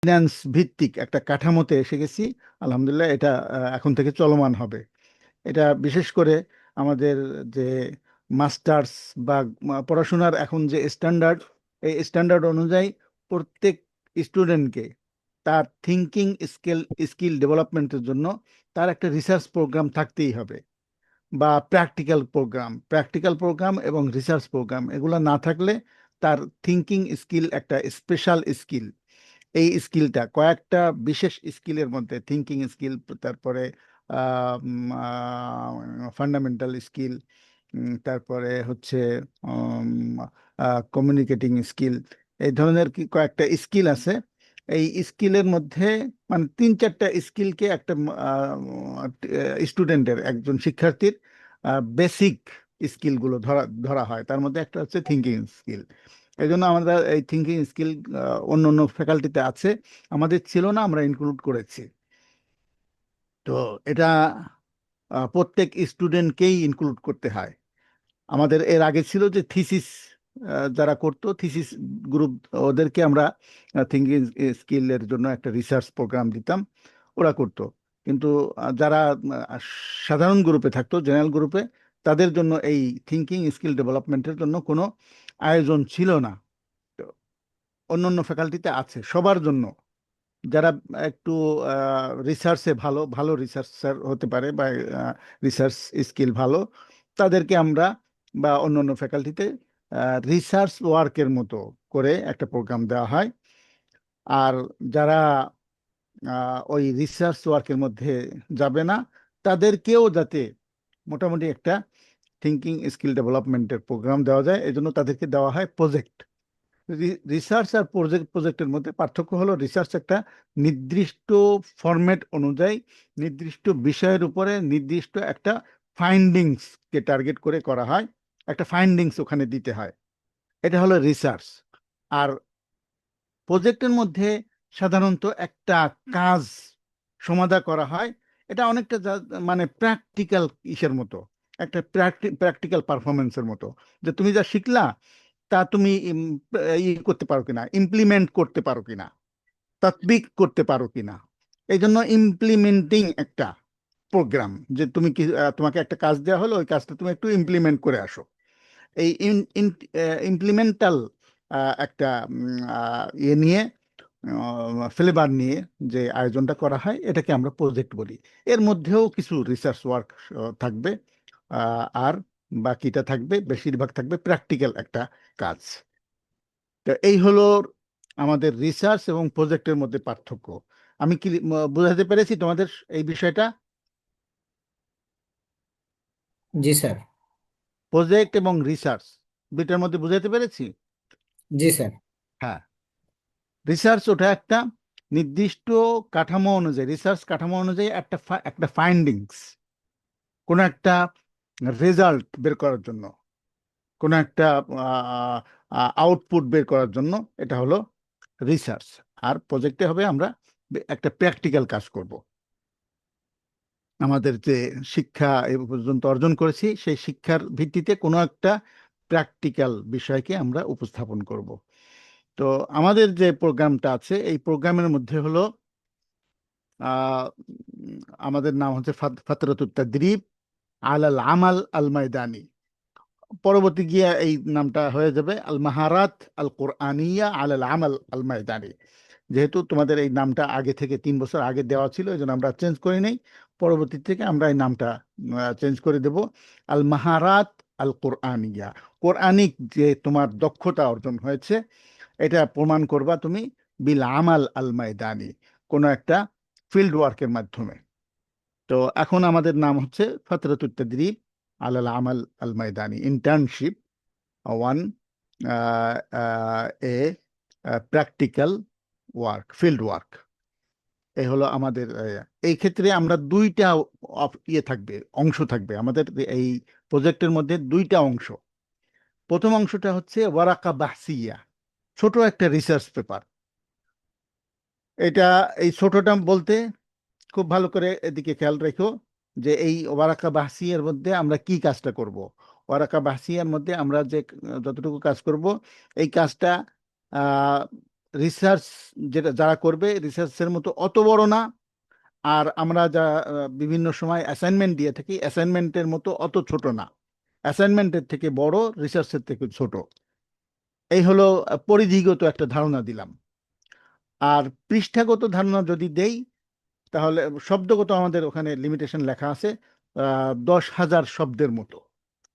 Finance ভিত্তিক একটা কাঠামোতে এসে গেছি। আলহামদুলিল্লাহ, এটা এখন থেকে চলমান হবে। এটা বিশেষ করে আমাদের যে মাস্টার্স বা পড়াশোনার এখন যে স্ট্যান্ডার্ড, এই স্ট্যান্ডার্ড অনুযায়ী প্রত্যেক স্টুডেন্টকে তার থিঙ্কিং স্কিল ডেভেলপমেন্টের জন্য তার একটা রিসার্চ প্রোগ্রাম থাকতেই হবে, বা প্র্যাকটিক্যাল প্রোগ্রাম এবং রিসার্চ প্রোগ্রাম এগুলো না থাকলে তার থিঙ্কিং স্কিল একটা স্পেশাল স্কিল। এই স্কিলটা কয়েকটা বিশেষ স্কিলের মধ্যে থিঙ্কিং স্কিল, তারপরে ফান্ডামেন্টাল স্কিল, তারপরে হচ্ছে কমিউনিকেটিং স্কিল, এই ধরনের কি কয়েকটা স্কিল আছে। এই স্কিলের মধ্যে মানে 3-4টা স্কিলকে একটা স্টুডেন্টের, একজন শিক্ষার্থীর বেসিক স্কিলগুলো ধরা ধরা হয়। তার মধ্যে একটা হচ্ছে থিঙ্কিং স্কিল। এই জন্য আমরা এই থিঙ্কিং স্কিল অন্য অন্য ফ্যাকাল্টিতে আছে, আমাদের ছিল না, আমরা ইনক্লুড করেছি। তো এটা প্রত্যেক স্টুডেন্টকেই ইনক্লুড করতে হয়। আমাদের এর আগে ছিল যে থিসিস যারা করতো, থিসিস গ্রুপ, ওদেরকে আমরা থিঙ্কিং স্কিলের জন্য একটা রিসার্চ প্রোগ্রাম দিতাম, ওরা করতো। কিন্তু যারা সাধারণ গ্রুপে থাকতো, জেনারেল গ্রুপে, তাদের জন্য এই থিঙ্কিং স্কিল ডেভেলপমেন্টের জন্য কোনো আয়োজন ছিল না। তো অন্য অন্য ফ্যাকাল্টিতে আছে সবার জন্য। যারা একটু রিসার্চে ভালো ভালো রিসার্চার হতে পারে বা রিসার্চ স্কিল ভালো, তাদেরকে আমরা বা অন্য অন্য ফ্যাকাল্টিতে রিসার্চ ওয়ার্কের মতো করে একটা প্রোগ্রাম দেওয়া হয়। আর যারা ওই রিসার্চ ওয়ার্কের মধ্যে যাবে না, তাদেরকেও যাতে মোটামুটি একটা থিঙ্কিং স্কিল ডেভেলপমেন্টের প্রোগ্রাম দেওয়া যায়, এই জন্য তাদেরকে দেওয়া হয় প্রজেক্ট। রিসার্চ আর প্রজেক্টের মধ্যে পার্থক্য হলো, রিসার্চ একটা নির্দিষ্ট ফরম্যাট অনুযায়ী নির্দিষ্ট বিষয়ের উপরে নির্দিষ্ট একটা ফাইন্ডিংসকে টার্গেট করে করা হয়, একটা ফাইন্ডিংস ওখানে দিতে হয়, এটা হলো রিসার্চ। আর প্রজেক্টের মধ্যে সাধারণত একটা কাজ সমাধা করা হয়। এটা অনেকটা মানে প্র্যাকটিক্যাল ইসের মতো, একটা প্র্যাকটিক্যাল পারফরমেন্সের মতো, যে তুমি যা শিখলা তা তুমি করতে পারো কিনা, ইমপ্লিমেন্ট করতে পারো কিনা, তাৎবিক করতে পারো কিনা। এই জন্য ইমপ্লিমেন্টিং একটা প্রোগ্রাম, যে তুমি কি তোমাকে একটা কাজ দেওয়া হলো, ওই কাজটা তুমি একটু ইমপ্লিমেন্ট করে আসো। এই ইমপ্লিমেন্টাল একটা ইয়ে নিয়ে, ফ্লেভার নিয়ে যে আয়োজনটা করা হয়, এটাকে আমরা প্রজেক্ট বলি। এর মধ্যেও কিছু রিসার্চ ওয়ার্ক থাকবে, আর বাকিটা থাকবে, বেশিরভাগ থাকবে প্র্যাকটিক্যাল একটা কাজ। তো এই হলো আমাদের রিসার্চ এবং প্রজেক্টের মধ্যে পার্থক্য। আমি কি বোঝাতে পেরেছি তোমাদের এই বিষয়টা? জি স্যার। প্রজেক্ট এবং রিসার্চ দুইটার মধ্যে বুঝাতে পেরেছি? জি স্যার। হ্যাঁ, রিসার্চ ওটা একটা নির্দিষ্ট কাঠামো অনুযায়ী, রিসার্চ কাঠামো অনুযায়ী একটা একটা ফাইন্ডিংস, কোনো একটা রেজাল্ট বের করার জন্য, কোনো একটা আউটপুট বের করার জন্য, এটা হলো রিসার্চ। আর প্রজেক্টে হবে আমরা একটা প্র্যাকটিক্যাল কাজ করব। আমাদের যে শিক্ষা এ পর্যন্ত অর্জন করেছি, সেই শিক্ষার ভিত্তিতে কোনো একটা প্র্যাকটিক্যাল বিষয়কে আমরা উপস্থাপন করব। তো আমাদের যে প্রোগ্রামটা আছে, এই প্রোগ্রামের মধ্যে হলো আমাদের নাম হচ্ছে ফাতরাতুত তাদরিব আলাল আমাল আল ময়দানি। পরবর্তী গিয়ে এই নামটা হয়ে যাবে আল মাহারাত আল কোরআনিয়া আলাল আমাল আল ময়দানি। যেহেতু তোমাদের এই নামটা আগে থেকে 3 বছর আগে দেওয়া ছিল, এই জন্য আমরা চেঞ্জ করি নাই। পরবর্তী থেকে আমরা এই নামটা চেঞ্জ করে দেব, আল মাহারাত আল কোরআনিয়া। কোরআনিক যে তোমার দক্ষতা অর্জন হয়েছে, এটা প্রমাণ করবা তুমি বিল আমাল আল ময়দানি, কোনো একটা ফিল্ড ওয়ার্কের মাধ্যমে। তো এখন আমাদের নাম হচ্ছে ফাতরাতুত তাদরিব আলাল আমাল আল ময়দানি, internship one, a practical work, field work. এই হলো আমাদের এই ক্ষেত্রে আমরা দুইটা ইয়ে থাকবে, অংশ থাকবে আমাদের এই প্রজেক্টের মধ্যে, দুইটা অংশ। প্রথম অংশটা হচ্ছে ওয়ারাকা বাহসিয়া, ছোট একটা রিসার্চ পেপার। এটা, এই ছোটটা বলতে খুব ভালো করে এদিকে খেয়াল রেখো, যে এই ওয়ারাকা বাহসিয়ার মধ্যে আমরা কি কাজটা করব। ওয়ারাকা বাহসিয়ার মধ্যে আমরা যে যতটুকু কাজ করব, এই কাজটা রিসার্চ যেটা যারা করবে রিসার্চের মতো অত বড় না, আর আমরা যা বিভিন্ন সময় অ্যাসাইনমেন্ট দিয়ে থাকি অ্যাসাইনমেন্টের মতো অত ছোট না, অ্যাসাইনমেন্টের থেকে বড়, রিসার্চের থেকে ছোট। এই হলো পরিধিগত একটা ধারণা দিলাম। আর পৃষ্ঠাগত ধারণা যদি দেই, তাহলে শব্দগত আমাদের ওখানে লিমিটেশন লেখা আছে 10,000 শব্দের মতো,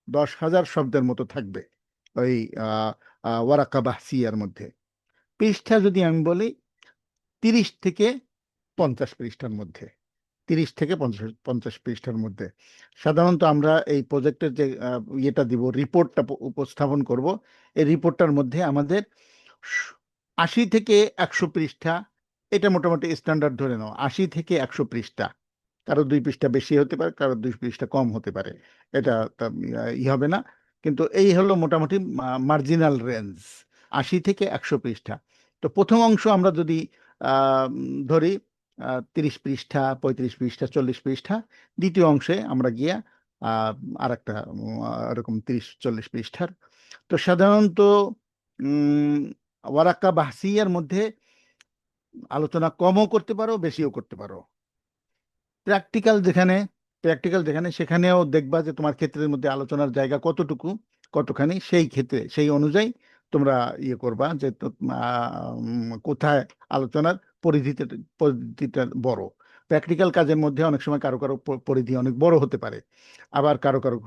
10,000 শব্দের মতো থাকবে ওই আহ, ওয়ারাকা বাহসিয়ার মধ্যে। পৃষ্ঠা যদি আমি বলি 30 থেকে 50 পৃষ্ঠার মধ্যে, 30 থেকে 50 পৃষ্ঠার মধ্যে। সাধারণত আমরা এই প্রজেক্টের যে ইয়েটা দিব, রিপোর্টটা উপস্থাপন করব, এই রিপোর্টটার মধ্যে আমাদের 80 থেকে 100 পৃষ্ঠা, এটা মোটামুটি স্ট্যান্ডার্ড ধরে নাও, 80 থেকে 100 পৃষ্ঠা। কারো 2 পৃষ্ঠা বেশি হতে পারে, কারো 2 পৃষ্ঠা কম হতে পারে, এটা তা, হবে না। কিন্তু এই হলো মোটামুটি মার্জিনাল রেঞ্জ, 80 থেকে 100 পৃষ্ঠা। তো প্রথম অংশ আমরা যদি ধরি 30 পৃষ্ঠা, 35 পৃষ্ঠা, 40 পৃষ্ঠা, দ্বিতীয় অংশে আমরা গিয়া আহ, আর একটা এরকম 30-40 পৃষ্ঠার। তো সাধারণত উম, ওয়ারাক্কা বাহসিয়ার মধ্যে আলোচনা কমও করতে পারো, বেশিও করতে পারো। প্র্যাকটিক্যাল যেখানে প্র্যাকটিক্যাল যেখানে, সেখানেও দেখবা যে তোমার ক্ষেত্রের মধ্যে আলোচনার জায়গা কতটুকু, কতখানি, সেই ক্ষেত্রে সেই অনুযায়ী তোমরা ইয়ে করবা যে কোথায় আলোচনার পরিধিটা পরিধিটা বড়। প্র্যাকটিক্যাল কাজের মধ্যে অনেক সময় কারো কারো পরিধি অনেক বড় হতে পারে, আবার কারো কারো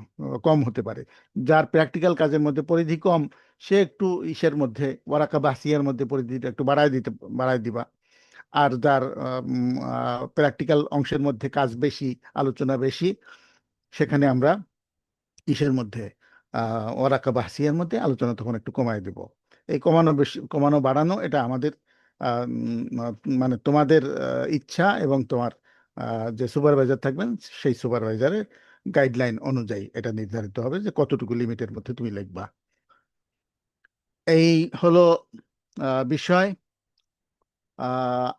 কম হতে পারে। যার প্র্যাকটিক্যাল কাজের মধ্যে পরিধি কম, সে একটু ইসের মধ্যে ওয়ারাকা বাসিয়ার মধ্যে পরিধিটা একটু বাড়ায় দিবা। আর যার প্র্যাকটিক্যাল অংশের মধ্যে কাজ বেশি, আলোচনা বেশি, সেখানে আমরা ইসের মধ্যে ওয়ারাকা বাহসিয়ার মধ্যে আলোচনা তখন একটু কমায় দেব। এই কমানো বেশি, কমানো বাড়ানো, এটা আমাদের মানে তোমাদের ইচ্ছা এবং তোমার যে সুপারভাইজার থাকবেন সেই সুপারভাইজারের গাইডলাইন অনুযায়ী এটা নির্ধারিত হবে যে কতটুকু লিমিটের মধ্যে তুমি লিখবা। এই হলো বিষয়। আহ,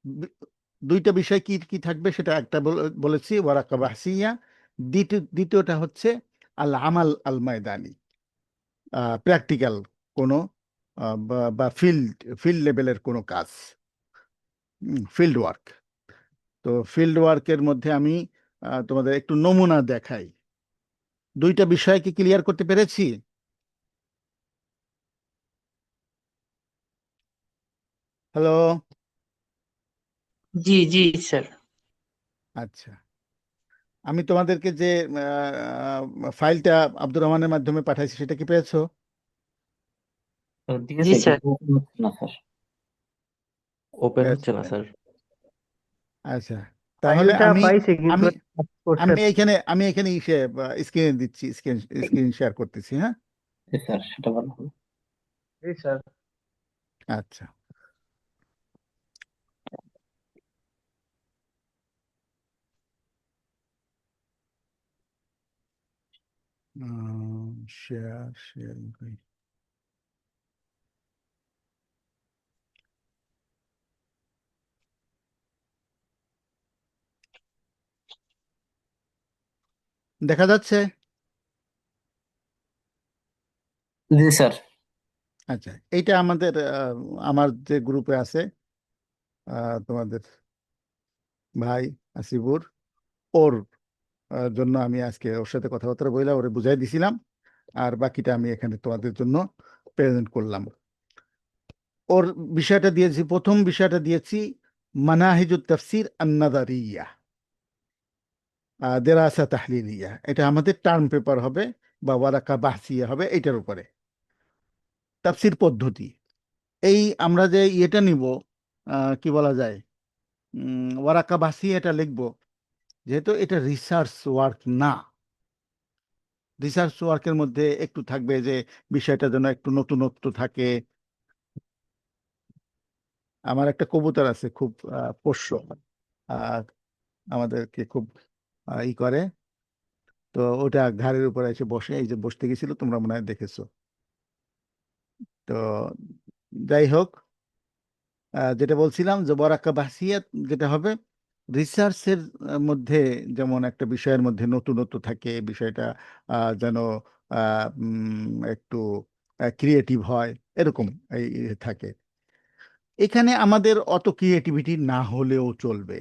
বি- দুইটা বিষয় কি কি থাকবে সেটা একটা বলেছি, ওয়ারাকা বাহসিয়া। দ্বিতীয়টা হচ্ছে আল আমাল আল ময়দানি, প্র্যাকটিক্যাল কোনো বা ফিল্ড ফিল্ড লেভেলের কোনো কাজ, ফিল্ড ওয়ার্ক। তো ফিল্ড ওয়ার্কের মধ্যে আমি তোমাদের একটু নমুনা দেখাই। দুইটা বিষয় কি ক্লিয়ার করতে পেরেছি? হ্যালো। জি জি স্যার। আচ্ছা, আমি তোমাদেরকে যে ফাইলটা আব্দুর রহমানের মাধ্যমে পাঠাইছি সেটা কি পেয়েছো? জি দিয়েছে স্যার। কিন্তু open হচ্ছে না স্যার। ওপেন পেয়েছো? হচ্ছে না স্যার। আচ্ছা, তাহলে ফাইলটা আমি পাইছি কিন্তু আমি কাজ করছে আমি না। এখানে স্ক্রিনে দিচ্ছি, স্ক্রিন শেয়ার করতেছি, হ্যাঁ। জি স্যার, সেটা ভালো হবে। জি স্যার। আচ্ছা, শেয়ার শেয়ার দেখা যাচ্ছে? জি স্যার। আচ্ছা, এইটা আমাদের আমার যে গ্রুপে আছে তোমাদের ভাই আসিফুর, ওর জন্য আমি আজকে ওর সাথে কথাবার্তা বললাম, ওরে বুঝাই দিছিলাম, আর বাকিটা আমি এখানে তোমাদের জন্য প্রেজেন্ট করলাম। ওর বিষয়টা দিয়েছি, প্রথম বিষয়টা দিয়েছি মানাহিজুত তাফসির আন-নাযারিয়া, দেরাসা তাহলিলিয়া। এটা আমাদের টার্ম পেপার হবে বা ওয়ারাকা বাহসিয়া হবে এইটার উপরে, তাফসির পদ্ধতি। এই আমরা যে ইয়েটা নিব, কি বলা যায়, ওয়ারাকা বাহসিয়া এটা লিখবো, যেহেতু এটা রিসার্চ ওয়ার্ক না। রিসার্চ ওয়ার্কের মধ্যে একটু থাকবে যে বিষয়টা যেন একটু নতুনত্ব থাকে। আমার একটা কবুতর আছে খুব পোষ্য, আহ, আমাদেরকে খুব ই করে। তো ওটা ঘাড়ের উপরে এসে বসে, এই যে বসতে গেছিল, তোমরা মনে হয় দেখেছো। তো যাই হোক, যেটা বলছিলাম যে বরাকা বাহসিয়াত যেটা হবে, রিসার্চের মধ্যে যেমন একটা বিষয়ের মধ্যে নতুনত্ব থাকে, বিষয়টা যেন একটু ক্রিয়েটিভ হয়, এরকম এই থাকে। এখানে আমাদের অত ক্রিয়েটিভিটি না হলেও চলবে।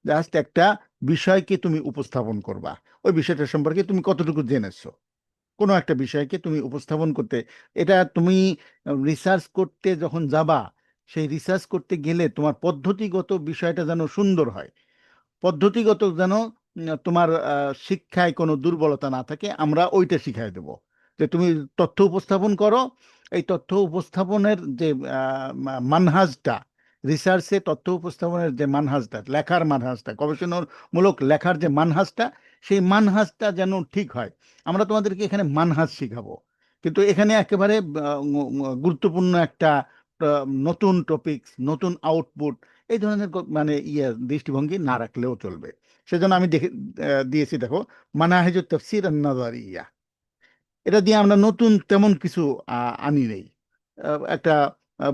জাস্ট একটা বিষয়কে তুমি উপস্থাপন করবা, ওই বিষয়টা সম্পর্কে তুমি কতটুকু জেনেছো। কোনো একটা বিষয়কে তুমি উপস্থাপন করতে, এটা তুমি রিসার্চ করতে যখন যাবা, সেই রিসার্চ করতে গেলে তোমার পদ্ধতিগত বিষয়টা যেন সুন্দর হয়, পদ্ধতিগত যেন তোমার শিক্ষায় কোনো দুর্বলতা না থাকে, আমরা ওইটা শিখাই দেব। যে তুমি তথ্য উপস্থাপন করো, এই তথ্য উপস্থাপনের যে মানহাজটা, রিসার্চে তথ্য উপস্থাপনের যে মানহাজটা, লেখার মানহাজটা, গবেষণামূলক লেখার যে মানহাজটা, সেই মানহাজটা যেন ঠিক হয়। আমরা তোমাদেরকে এখানে মানহাজ শিখাবো, কিন্তু এখানে একেবারে গুরুত্বপূর্ণ একটা নতুন টপিকস, নতুন আউটপুট, এই ধরনের মানে দৃষ্টিভঙ্গি না রাখলেও চলবে। সেজন্য আমি দিয়েছি, দেখো, মানাহেজুত তাফসীর আন-নাযারিয়া। এটা দিয়ে আমরা নতুন তেমন কিছু আনি নেই। একটা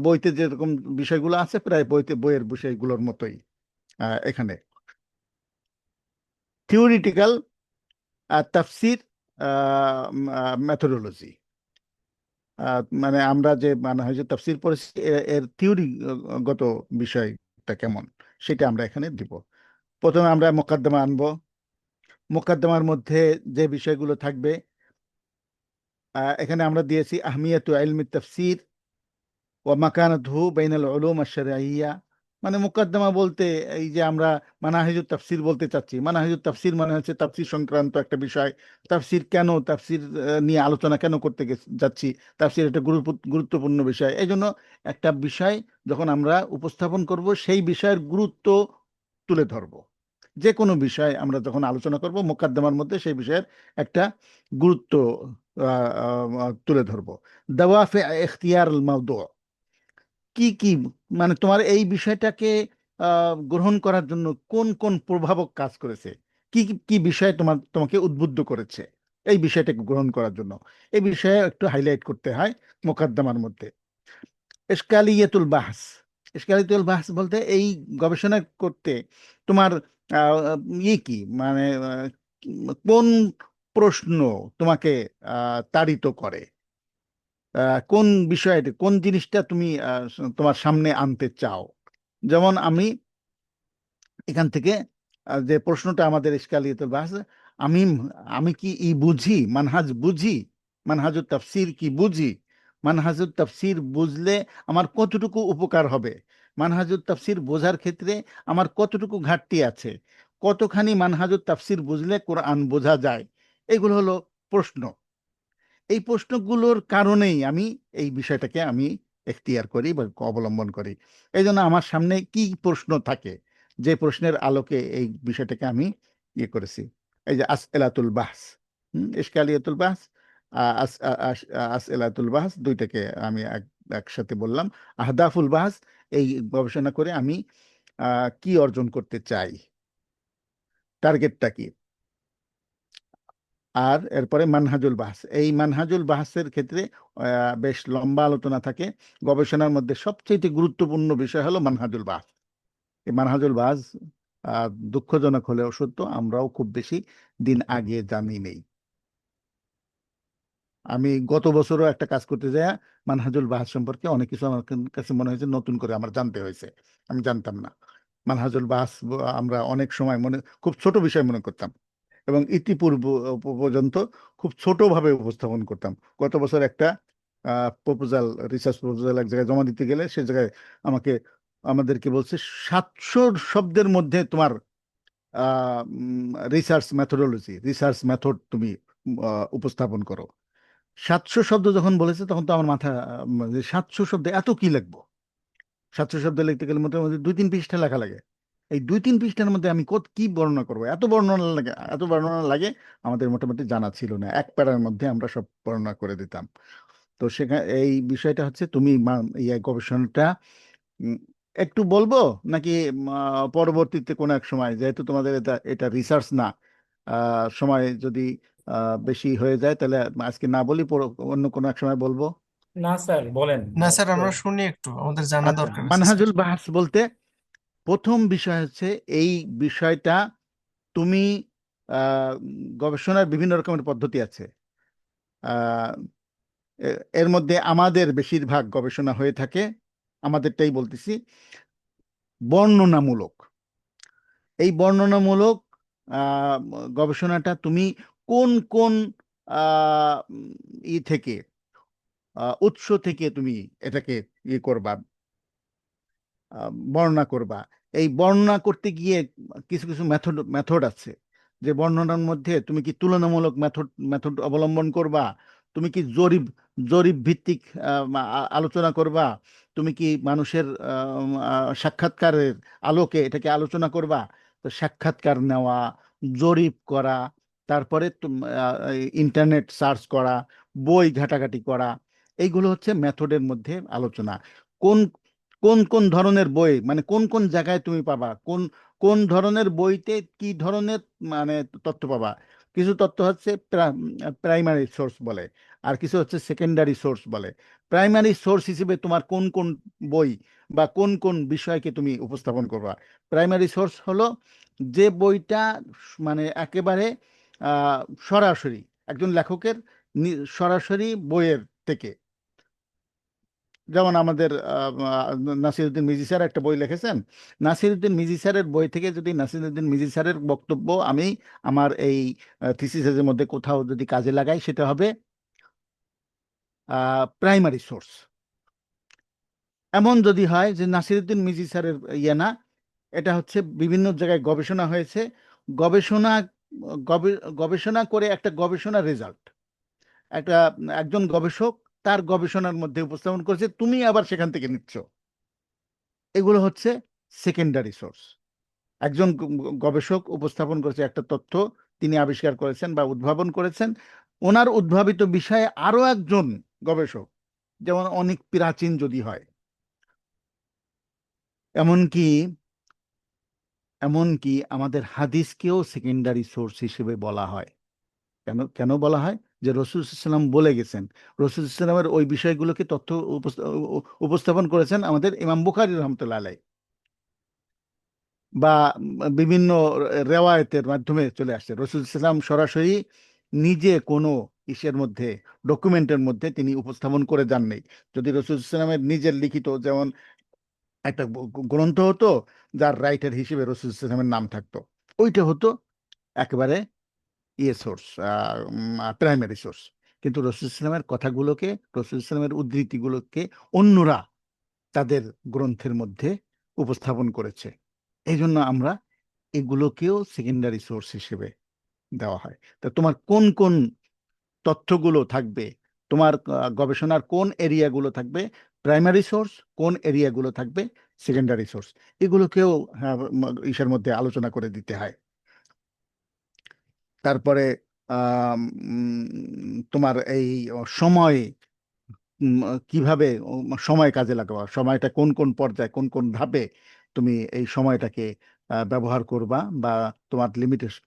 বইতে যেরকম বিষয়গুলো আছে, প্রায় বইয়ের বিষয়গুলোর মতোই এখানে থিওরিটিক্যাল তাফসীর মেথোডোলজি। মানে আমরা যে মানহাজুত তাফসীর পড়েছি, এর থিওরিগত বিষয়টা কেমন, সেটা আমরা এখানে দিব। প্রথমে আমরা মোকদ্দমা আনবো। মোকদ্দমার মধ্যে যে বিষয়গুলো থাকবে, এখানে আমরা দিয়েছি আহমিয়াতু ইলমি তাফসীর ওয়া মাকানাতুহু বাইনাল উলুম আশ-শারঈয়্যা। মানে মুকদ্দমা বলতে এই যে আমরা মানাহিজুত তাফসীর বলতে চাচ্ছি, মানাহিজুত তাফসীর মানে হচ্ছে তাফসীর সংক্রান্ত একটা বিষয়। তাফসীর কেন, তাফসীর নিয়ে আলোচনা কেন করতে যাচ্ছি, তাফসীর একটা গুরুত্বপূর্ণ বিষয়। এই জন্য একটা বিষয় যখন আমরা উপস্থাপন করব, সেই বিষয়ের গুরুত্ব তুলে ধরব। যে কোনো বিষয় আমরা যখন আলোচনা করব, মোকদ্দমার মধ্যে সেই বিষয়ের একটা গুরুত্ব তুলে ধরব। দাওয়াফে ইখতিয়ার আল মাওদু, কি কি, মানে তোমার এই বিষয়টাকে গ্রহণ করার জন্য কোন কোন প্রভাবক কাজ করেছে, কি কি কি বিষয় তোমাকে উদ্বুদ্ধ করেছে এই বিষয়টাকে গ্রহণ করার জন্য, এই বিষয়ে একটু হাইলাইট করতে হয় মোকদ্দমার মধ্যে। ইশকালিয়াতুল বাহস, ইশকালিয়াতুল বাহস বলতে এই গবেষণা করতে তোমার কি মানে কোন প্রশ্ন তোমাকে তাড়িত করে, কোন বিষয়টা, কোন জিনিসটা তুমি তোমার সামনে আনতে চাও। যেমন আমি এখান থেকে যে প্রশ্নটা আমাদের ইশকালিয়াতুল বাহস, আমি আমি কি বুঝি, মানহাজ বুঝি, মানহাজুত তাফসীর কি বুঝি, মানহাজুত তাফসীর বুঝলে আমার কতটুকু উপকার হবে, মানহাজুত তাফসীর বোঝার ক্ষেত্রে আমার কতটুকু ঘাটতি আছে, কতখানি মানহাজুত তাফসীর বুঝলে কোরআন বোঝা যায়। এগুলো হলো প্রশ্ন। এই প্রশ্নগুলোর কারণেই আমি এই বিষয়টাকে আমি এখতিয়ার করি বা অবলম্বন করি। এই জন্য আমার সামনে কি প্রশ্ন থাকে, যে প্রশ্নের আলোকে এই বিষয়টাকে আমি করেছি। এই যে আসএলাতুল বাহস, ইশকালিয়াতুল বাহস, আসএলাতুল বাহস, দুইটাকে আমি একসাথে বললাম। আহদাফুল বাহস, এই গবেষণা করে আমি কি অর্জন করতে চাই, টার্গেটটা কি। আর এরপরে মানহাজুল বাহস, এই মানহাজুল বাহসের ক্ষেত্রে বেশ লম্বা আলোচনা থাকে। গবেষণার মধ্যে সবচেয়ে গুরুত্বপূর্ণ বিষয় হলো মানহাজুল বাহস। এই মানহাজুল বাহস দুঃখজনক হলেও সত্য, আমরাও খুব বেশি দিন আগে জানি নেই। আমি গত বছরও একটা কাজ করতে যাই, মানহাজুল বাহস সম্পর্কে অনেক কিছু আমার কাছে মনে হয়েছে নতুন করে আমার জানতে হয়েছে, আমি জানতাম না। মানহাজুল বাহস আমরা অনেক সময় খুব ছোট বিষয় মনে করতাম, এবং ইতিপূর্ব পর্যন্ত খুব ছোটভাবে উপস্থাপন করতাম। গত বছর একটা প্রপোজাল, রিসার্চ প্রপোজাল এক জায়গায় জমা দিতে গেলে, সে জায়গায় আমাদেরকে বলছে 700 শব্দের মধ্যে তোমার রিসার্চ মেথোডোলজি, রিসার্চ মেথড তুমি উপস্থাপন করো। 700 শব্দ যখন বলেছে, তখন তো আমার মাথা 700 শব্দ এত কি লিখবো, 700 শব্দ লিখতে গেলে মোটামুটি 2-3 পৃষ্ঠা লেখা লাগে। এই 2-3 পৃষ্ঠার মধ্যে আমি কি বর্ণনা করবো, এত বর্ণনা লাগে, এত বর্ণনা লাগে, আমাদের মোটামুটি জানা ছিল না। এক প্যারার মধ্যে আমরা সব বর্ণনা করে দিতাম। তো সেখানে এই বিষয়টা হচ্ছে, তুমি গবেষণাটা উম, একটু বলবো নাকি পরবর্তীতে কোনো এক সময়, যেহেতু তোমাদের এটা এটা রিসার্চ না, সময় যদি বেশি হয়ে যায়, তাহলে আজকে না বলি, অন্য কোনো এক সময় বলবো। না স্যার, বলেন। না স্যার, আমরা শুনি, একটু আমাদের জানা আচ্ছা, দরকার আছে স্যার। মানহাজুল বাহস বলতে প্রথম বিষয় হচ্ছে এই বিষয়টা তুমি আহ, গবেষণার বিভিন্ন রকমের পদ্ধতি আছে। আহ, এর মধ্যে আমাদের বেশিরভাগ গবেষণা হয়ে থাকে আমাদেরটাই বলতেছি, বর্ণনামূলক। এই বর্ণনামূলক আহ, গবেষণাটা তুমি কোন কোন ই থেকে, উৎস থেকে তুমি এটাকে করবা, বর্ণনা করবা। এই বর্ণনা করতে গিয়ে কিছু কিছু মেথড আছে, যে বর্ণনার মধ্যে তুমি কি তুলনামূলক মেথড মেথড অবলম্বন করবা, তুমি কি জরিপ জরিপ ভিত্তিক আলোচনা করবা, তুমি কি মানুষের সাক্ষাৎকারের আলোকে এটাকে আলোচনা করবা। তো সাক্ষাৎকার নেওয়া, জরিপ করা, তারপরে ইন্টারনেট সার্চ করা, বই ঘাটাঘাটি করা, এইগুলো হচ্ছে মেথডের মধ্যে আলোচনা। কোন কোন কোন ধরনের বই, মানে কোন কোন জায়গায় তুমি পাবা, কোন কোন ধরনের বইতে কি ধরনের মানে তথ্য পাবা। কিছু তথ্য হচ্ছে প্রাইমারি সোর্স বলে, আর কিছু হচ্ছে সেকেন্ডারি সোর্স বলে। প্রাইমারি সোর্স হিসেবে তোমার কোন কোন বই বা কোন কোন বিষয়কে তুমি উপস্থাপন করবা। প্রাইমারি সোর্স হলো যে বইটা মানে একেবারে আহ, সরাসরি একজন লেখকের সরাসরি বইয়ের থেকে। যেমন আমাদের নাসিরুদ্দিন মিজি স্যার একটা বই লিখেছেন, নাসিরুদ্দিন মিজি স্যারের বই থেকে যদি নাসিরুদ্দিন মিজি স্যারের বক্তব্য আমি আমার এই থিসিসের মধ্যে কোথাও যদি কাজে লাগাই, সেটা হবে প্রাইমারি সোর্স। এমন যদি হয় যে নাসিরুদ্দিন মিজি স্যারের ইয়ে না, এটা হচ্ছে বিভিন্ন জায়গায় গবেষণা হয়েছে, গবেষণা গবেষণা করে একটা গবেষণা রেজাল্ট, একটা একজন গবেষক তার গবেষণার মধ্যে উপস্থাপন করেছে, তুমি আবার সেখান থেকে নিচ্ছ, এগুলো হচ্ছে সেকেন্ডারি সোর্স। একজন গবেষক উপস্থাপন করেছে একটা তথ্য, তিনি আবিষ্কার করেছেন বা উদ্ভাবন করেছেন, ওনার উদ্ভাবিত বিষয়ে আরো একজন গবেষক, যেমন অনেক প্রাচীন যদি হয়, এমনকি এমনকি আমাদের হাদিসকেও সেকেন্ডারি সোর্স হিসেবে বলা হয়। কেন কেন বলা হয়? যে রসুল সাল্লাম বলে গেছেন, রসুল সাল্লামের ওই বিষয়গুলোকে তথ্য উপস্থাপন করেছেন আমাদের ইমাম বুখারী রহমতুল্লাহ আলাইহ, বা বিভিন্ন রেওয়ায়েতের মাধ্যমে চলে আসছে। রসুল সাল্লাম সরাসরি নিজে কোনো ইসের মধ্যে, ডকুমেন্টের মধ্যে তিনি উপস্থাপন করে যান নাই। যদি রসুল সাল্লামের নিজের লিখিত যেমন একটা গ্রন্থ হতো, যার রাইটার হিসেবে রসুল সাল্লামের নাম থাকতো, ওইটা হতো একেবারে ইয়ে সোর্স, প্রাইমারি সোর্স। কিন্তু রসুল ইসলামের কথাগুলোকে, রসুল ইসলামের উদ্ধৃতিগুলোকে অন্যরা তাদের গ্রন্থের মধ্যে উপস্থাপন করেছে, এই জন্য আমরা এগুলোকেও সেকেন্ডারি সোর্স হিসেবে দেওয়া হয়। তা তোমার কোন কোন তথ্যগুলো থাকবে, তোমার গবেষণার কোন এরিয়াগুলো থাকবে প্রাইমারি সোর্স, কোন এরিয়াগুলো থাকবে সেকেন্ডারি সোর্স, এগুলোকেও ইসের মধ্যে আলোচনা করে দিতে হয়। তারপরে তোমার এই সময়, কিভাবে সময় কাজে লাগাবা, সময়টা কোন কোন পর্যায়ে কোন কোন ধাপে তুমি এই সময়টাকে ব্যবহার করবা, বা তোমার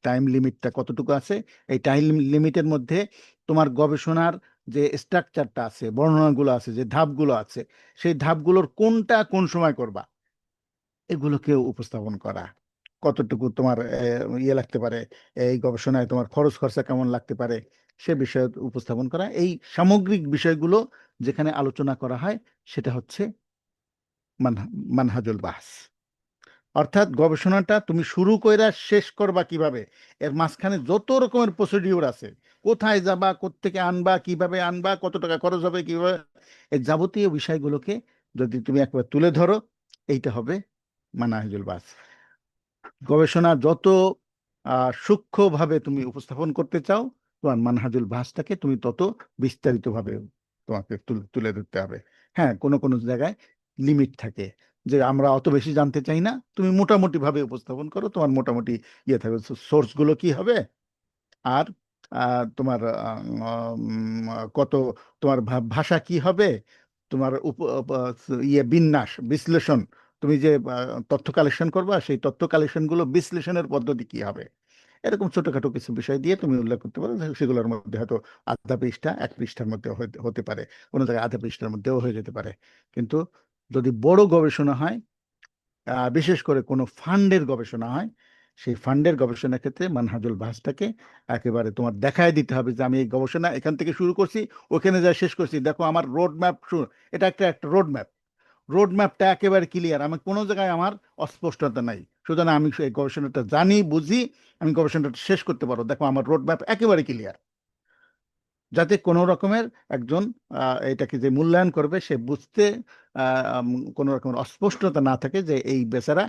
টাইম লিমিটটা কতটুকু আছে, এই টাইম লিমিটের মধ্যে তোমার গবেষণার যে স্ট্রাকচারটা আছে, বর্ণনাগুলো আছে, যে ধাপগুলো আছে, সেই ধাপগুলোর কোনটা কোন সময় করবা, এগুলোকেও উপস্থাপন করা। কতটুকু তোমার ইয়ে লাগতে পারে, এই গবেষণায় তোমার খরচ খরচা কেমন লাগতে পারে, সে বিষয়ে উপস্থাপন করা। এই সামগ্রিক বিষয়গুলো যেখানে আলোচনা করা হয়, সেটা হচ্ছে মানহাজুল বাহস। অর্থাৎ গবেষণাটা তুমি শুরু কইরা শেষ করবা কিভাবে, এর মাঝখানে যত রকমের প্রসিডিউর আছে, কোথায় যাবা, কোত্থেকে আনবা, কিভাবে আনবা, কত টাকা খরচ হবে, কিভাবে, এই যাবতীয় বিষয়গুলোকে যদি তুমি একবার তুলে ধরো, এইটা হবে মানহাজুল বাহস। গবেষণা যত সূক্ষ্মভাবে তুমি উপস্থাপন করতে চাও, তোমার মানহাজুল বাহসটাকে তুমি তত বিস্তারিতভাবে তোমাকে তুলে ধরতে হবে। হ্যাঁ, কোনো কোনো জায়গায় লিমিট থাকে, যে আমরা অত বেশি জানতে চাই না, তুমি মোটামুটি ভাবে উপস্থাপন করো, তোমার মোটামুটি ইয়ে থাকবে, সোর্সগুলো কি হবে, আর তোমার কত, তোমার ভাষা কি হবে, তোমার ইয়ে বিন্যাস বিশ্লেষণ, তুমি যে তথ্য কালেকশন করবা, সেই তথ্য কালেকশনগুলো বিশ্লেষণের পদ্ধতি কি হবে, এরকম ছোটখাটো কিছু বিষয় দিয়ে তুমি উল্লেখ করতে পারো। সেগুলোর মধ্যে হয়তো আধা পৃষ্ঠা, এক পৃষ্ঠার মধ্যে হতে পারে, কোনো জায়গায় আধা পৃষ্ঠার মধ্যেও হয়ে যেতে পারে। কিন্তু যদি বড় গবেষণা হয়, বিশেষ করে কোনো ফান্ডের গবেষণা হয়, সেই ফান্ডের গবেষণার ক্ষেত্রে মানহাজুল বাহসটাকে একেবারে তোমার দেখায় দিতে হবে, যে আমি এই গবেষণা এখান থেকে শুরু করছি, ওখানে যা শেষ করছি, দেখো আমার রোড ম্যাপ। এটা একটা একটা রোড ম্যাপ। রোড ম্যাপটা একেবারে ক্লিয়ার, আমার কোনো জায়গায় আমার অস্পষ্টতা নাই, সুতরাং আমি এই গবেষণাটা জানি, বুঝি, আমি গবেষণাটা শেষ করতে পারবো। দেখো আমার রোড ম্যাপ একেবারে ক্লিয়ার, যাতে কোনো রকমের একজন এটাকে যে মূল্যায়ন করবে সে বুঝতে কোনো রকমের অস্পষ্টতা না থাকে যে এই বেচারা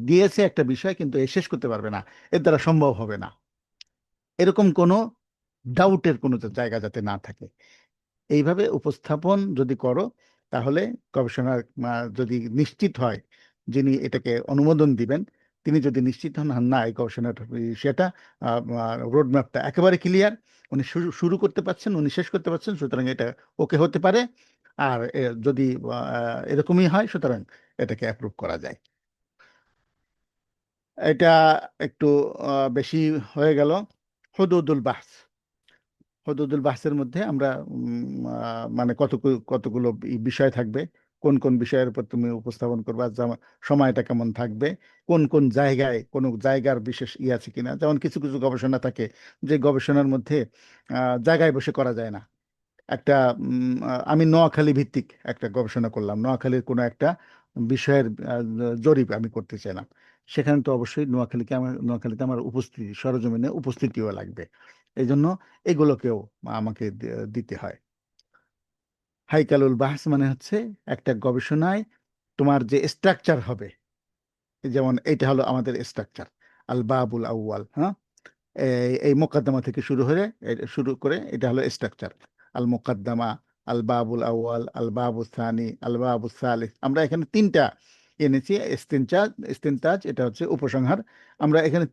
দিয়েছে একটা বিষয় কিন্তু এ শেষ করতে পারবে না, এর দ্বারা সম্ভব হবে না, এরকম কোনো ডাউটের কোনো জায়গা যাতে না থাকে। এইভাবে উপস্থাপন যদি করো তাহলে গবেষণার যদি নিশ্চিত হয়, যিনি এটাকে অনুমোদন দিবেন তিনি যদি নিশ্চিত হন না এই গবেষণার সেটা রোড ম্যাপটা একেবারে ক্লিয়ার, উনি শুরু শুরু করতে পারছেন, উনি শেষ করতে পারছেন, সুতরাং এটা ওকে হতে পারে। আর যদি এরকমই হয় সুতরাং এটাকে অ্যাপ্রুভ করা যায়। এটা একটু বেশি হয়ে গেল। হুদুদুল বাহস, হদুদুল বাহসের মধ্যে আমরা মানে কতগুলো বিষয় থাকবে, কোন কোন বিষয়ের উপর তুমি উপস্থাপন করবে, আর সময়টা কেমন থাকবে, কোন কোন জায়গায় কোনো জায়গার বিশেষ আছে কিনা। যেমন কিছু কিছু গবেষণা থাকে যে গবেষণার মধ্যে জায়গায় বসে করা যায় না। একটা আমি নোয়াখালী ভিত্তিক একটা গবেষণা করলাম, নোয়াখালীর কোনো একটা বিষয়ের জরিপ আমি করতে চাইলাম, সেখানে তো অবশ্যই নোয়াখালীতে আমার উপস্থিতি, সরজমিনে উপস্থিতিও লাগবে। এই জন্য এগুলোকেও আমাকে দিতে হয়। হাইকালুল বাহস মানে হচ্ছে একটা গবেষণায় তোমার যে স্ট্রাকচার হবে, যেমন এটা হলো আমাদের স্ট্রাকচার, আল বাবুল আউয়াল, হ্যাঁ, এই মোকদ্দমা থেকে শুরু করে এটা হলো স্ট্রাকচার। আল মোকদ্দমা, আল বাবুল আউয়াল, আল বাবুল সানি, আল বাবুল সালিস। আমরা এখানে তিনটা এনেছি। ইস্তিনতাজ এটা হচ্ছে উপসংহার। আমরা এখানে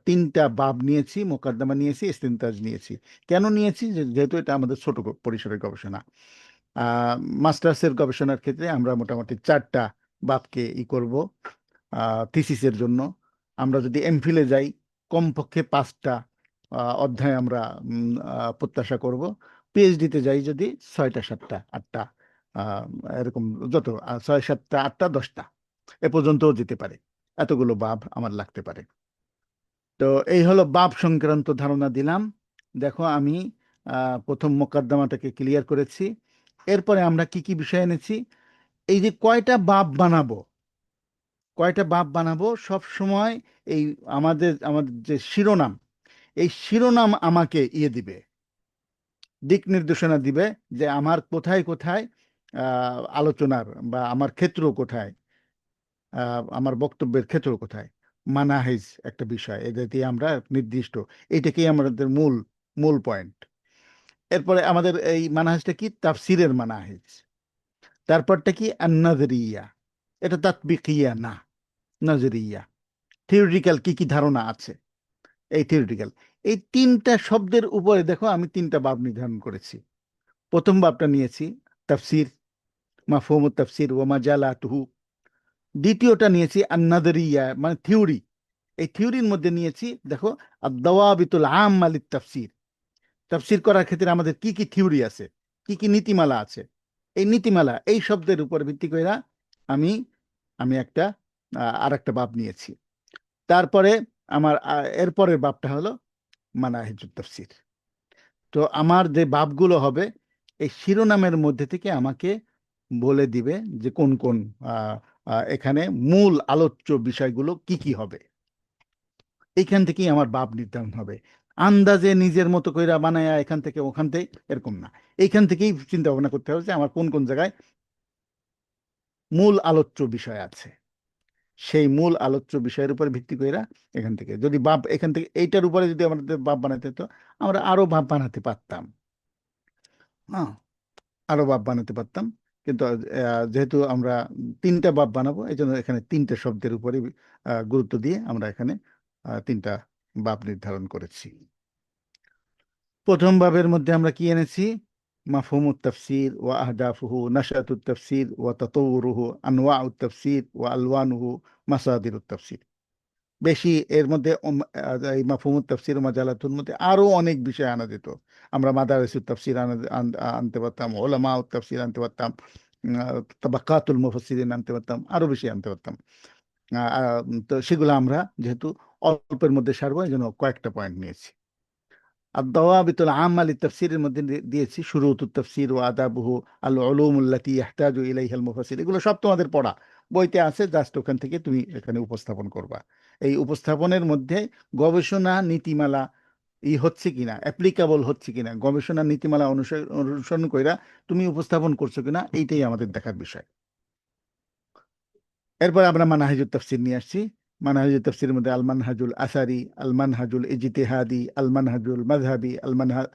তিনটা বাব নিয়েছি, মোকদ্দমা নিয়েছি, ইস্তিনতাজ নিয়েছি। কেন নিয়েছি? যেহেতু এটা আমাদের ছোট পরিসরের গবেষণা। মাস্টার্সের গবেষণার ক্ষেত্রে আমরা মোটামুটি 4টা বাবকে করব থিসিসের জন্য। আমরা যদি এমফিলে যাই কমপক্ষে 5টা অধ্যায় আমরা প্রত্যাশা করব। পিএইচডিতে যাই যদি 6টা 7টা 8টা আহ, এরকম যত 6 7টা 8টা 10টা এ পর্যন্তও যেতে পারে, এতগুলো বাব আমার লাগতে পারে। তো এই হলো বাব সংক্রান্ত ধারণা দিলাম। দেখো আমি প্রথম মোকদ্দমাটাকে ক্লিয়ার করেছি। এরপরে আমরা কি কি বিষয় এনেছি, এই যে কয়টা বাব বানাবো সব সময়, এই আমাদের আমাদের যে শিরোনাম, এই শিরোনাম আমাকে দিবে, দিক নির্দেশনা দিবে যে আমার কোথায় কোথায় আলোচনার বা আমার ক্ষেত্র কোথায়, আমার বক্তব্যের ক্ষেত্র কোথায়। মানাহিজ একটা বিষয়, এটা দিয়ে আমরা নির্দিষ্ট, এটাকেই আমাদের মূল মূল পয়েন্ট। এরপরে আমাদের এই মানাহিজটা কি? তাফসিরের মানাহিজ। তারপরটা কি? আন-নাযরিয়া, এটা তাতবিকিয়া না, নজরিয়া। থিওরিটিক্যাল কি কি ধারণা আছে, এই থিওরিটিক্যাল। এই 3টা শব্দের উপরে দেখো আমি 3টা বাব নির্ধারণ করেছি। প্রথম বাবটা নিয়েছি তাফসির, মাফহুমুত তাফসির ওয়া মাজালাতুহু। দ্বিতীয়টা নিয়েছি আন-নাযরিয়া মানে থিওরি। এই থিওরির মধ্যে নিয়েছি দেখো আদ-দাওয়াবিতুল আম্মা লিত-তাফসির। তাফসির করার ক্ষেত্রে আমাদের কি কি থিওরি আছে, কি কি নীতিমালা আছে, এই নীতিমালা এই শব্দের উপর ভিত্তি করে আমি আমি একটা আর একটা বাব নিয়েছি। তারপরে আমার এরপরের বাবটা হলো মানাহিজুত তাফসির। তো আমার যে বাবগুলো হবে এই শিরোনামের মধ্যে থেকে আমাকে বলে দিবে যে কোন কোন এখানে মূল আলোচ্য বিষয়গুলো কি কি হবে। এইখান থেকেই আমার বাব নির্ধারণ হবে। আন্দাজে নিজের মতো কইরা বানায় এখান থেকে ওখান থেকে এরকম না, এইখান থেকেই চিন্তা ভাবনা করতে হবে যে আমার কোন কোন জায়গায় মূল আলোচ্য বিষয় আছে। সেই মূল আলোচ্য বিষয়ের উপর ভিত্তি করে এখান থেকে যদি এখান থেকে এইটার উপরে যদি আমাদের বাপ বানাতে হতো, আমরা আরো বাপ বানাতে পারতাম। হ্যাঁ, আরো বাপ বানাতে পারতাম, কিন্তু যেহেতু আমরা 3টা বাপ বানাবো এই জন্য এখানে 3টে শব্দের উপরে গুরুত্ব দিয়ে আমরা এখানে 3টা বাপ নির্ধারণ করেছি। প্রথম বাবের মধ্যে আমরা কি এনেছি? মাফহুমুত তাফসির ওয়া আহদাফুহু, নাশাতুত তাফসির ওয়া তাতাউরুহু, আনওয়াউত তাফসির ওয়া আলওয়ানুহু, মাসাদিরুত তাফসির। বেশি এর মধ্যে এই মাফহুমুত তাফসির ও মাজালাতুল মধ্যে আরো অনেক বিষয় আনা যেত। আমরা মাদারিসুত তাফসির আনতে পারতাম, উলামাউত তাফসির আনতে পারতাম, তাবাকাতুল মুফাসসিরিন আনতে পারতাম, আরো বেশি আনতে পারতাম। তো সেগুলো আমরা যেহেতু অল্পের মধ্যে সারবো এই জন্য কয়েকটা পয়েন্ট নিয়েছি। আদ-দাওয়াবিতুল আম্মা লিত-তাফসীরের মধ্যে দিয়েছি শুরুতুত তাফসীর ওয়া আদাবুহু, আল উলুমুল্লাতী ইয়াহতাজু ইলাইহাল মুফাসসির। এগুলো সব তোমাদের পড়া বইতে আছে, জাস্ট ওখান থেকে তুমি এখানে উপস্থাপন করবা। এই উপস্থাপনের মধ্যে গবেষণা নীতিমালা হচ্ছে কিনা, অ্যাপ্লিকেবল হচ্ছে কিনা, গবেষণা নীতিমালা অনুসরণ কইরা তুমি উপস্থাপন করছো কিনা, এইটাই আমাদের দেখার বিষয়। এরপর আমরা মানহাজুত তাফসীর নিয়ে আসছি। মানহাজুত তাফসীরের মধ্যে আল মানহাজুল আসারি, আল মানহাজুল ইজতিহাদি, আল মানহাজুল মাযহাবি, আল মানহাজ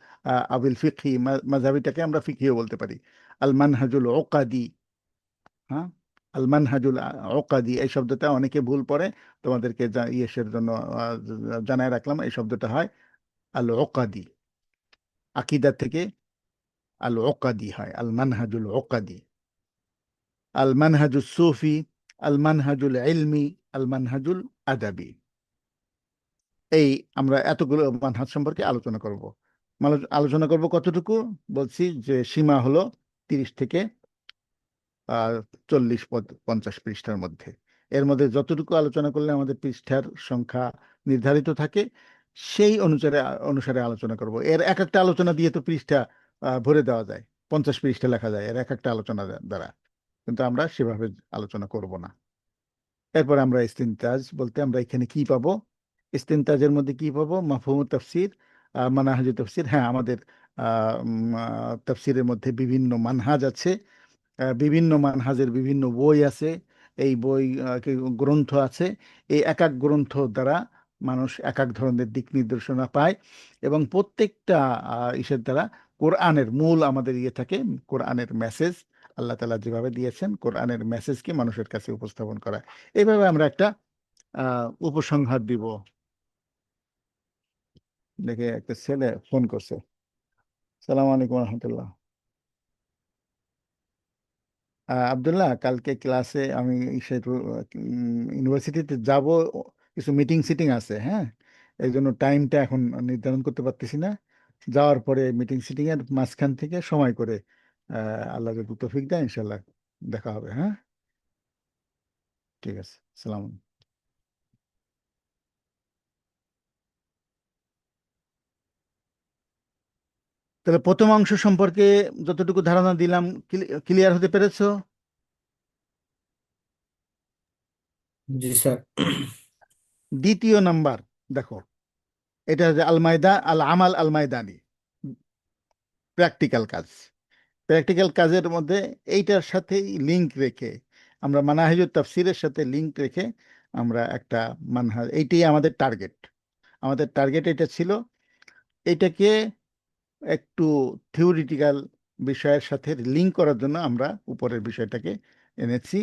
আবিল ফিকহি, মাযহাবিটাকে আমরা ফিকহিও বলতে পারি, আল মানহাজুল উকাদি। হ্যাঁ, আল মানহাজুল উকাদি এই শব্দটা অনেকে ভুল পড়ে, তোমাদেরকে ইয়েসের জন্য জানায় রাখলাম, এই শব্দটা হয় আল উকাদি। আকীদা থেকে আল উকাদি হয়, আল মানহাজুল উকাদি। আল মানহাজুল সুফি, আল মানহাজুল ইলমি, আল মানহাজুল আদাবি। এই আমরা এতগুলো মানহাজ সম্পর্কে আলোচনা করব। আলোচনা করব কতটুকু, বলছি যে সীমা হলো 30 থেকে 40-50 পৃষ্ঠার মধ্যে। এর মধ্যে যতটুকু আলোচনা করলে আমাদের পৃষ্ঠার সংখ্যা নির্ধারিত থাকে, সেই অনুসারে আলোচনা করব। এর এক একটা আলোচনা দিয়ে তো পৃষ্ঠা ভরে দেওয়া যায়, 50 পৃষ্ঠা লেখা যায় এর এক একটা আলোচনা দ্বারা, কিন্তু আমরা সেভাবে আলোচনা করব না। এরপর আমরা ইস্তিনতাজ বলতে আমরা এখানে কি পাবো, ইস্তিনতাজের মধ্যে কি পাবো, মাফহুম তাফসীর, মানহাজ তাফসীর। হ্যাঁ, আমাদের তাফসীরের মধ্যে বিভিন্ন মানহাজ আছে, বিভিন্ন মানহাজের বিভিন্ন বই আছে, এই বই গ্রন্থ আছে। এই এক এক গ্রন্থ দ্বারা মানুষ এক এক ধরনের দিক নির্দেশনা পায়, এবং প্রত্যেকটা ইসের দ্বারা কোরআনের মূল আমাদের থাকে, কোরআনের মেসেজ আল্লাহ তাআলা যেভাবে দিয়েছেন, কোরআনের মেসেজকে মানুষের কাছে উপস্থাপন করা। এইভাবে আমরা একটা উপসংহার দিব। দেখে একটা ছেলে ফোন করছে। সালাম আলাইকুম রহমতুল্লাহ। আব্দুল্লাহ, কালকে ক্লাসে আমি ইউনিভার্সিটিতে যাব, কিছু মিটিং সিটিং আছে, হ্যাঁ, এই জন্য টাইমটা এখন নির্ধারণ করতে পারতেছি না। যাওয়ার পরে মিটিং সিটিং এর মাঝখান থেকে সময় করে আল্লাহ যদি তৌফিক দেয় ইনশাল্লাহ দেখা হবে। হ্যাঁ, ঠিক আছে, সালাম। তাহলে প্রথম অংশ সম্পর্কে যতটুকু ধারণা দিলাম, ক্লিয়ার হতে পেরেছো? জি স্যার। দ্বিতীয় নাম্বার দেখো, এটা হচ্ছে আল আমাল আল মাইদানি, প্র্যাকটিক্যাল কাজ। প্র্যাকটিক্যাল কাজের মধ্যে এইটার সাথেই লিংক রেখে, আমরা মানাহিজুত তাফসীরের সাথে লিংক রেখে আমরা একটা মানহাজ, এইটাই আমাদের টার্গেট। আমাদের টার্গেট এটা ছিল, এটাকে একটু থিওরিটিক্যাল বিষয়ের সাথে লিংক করার জন্য আমরা উপরের বিষয়টাকে এনেছি।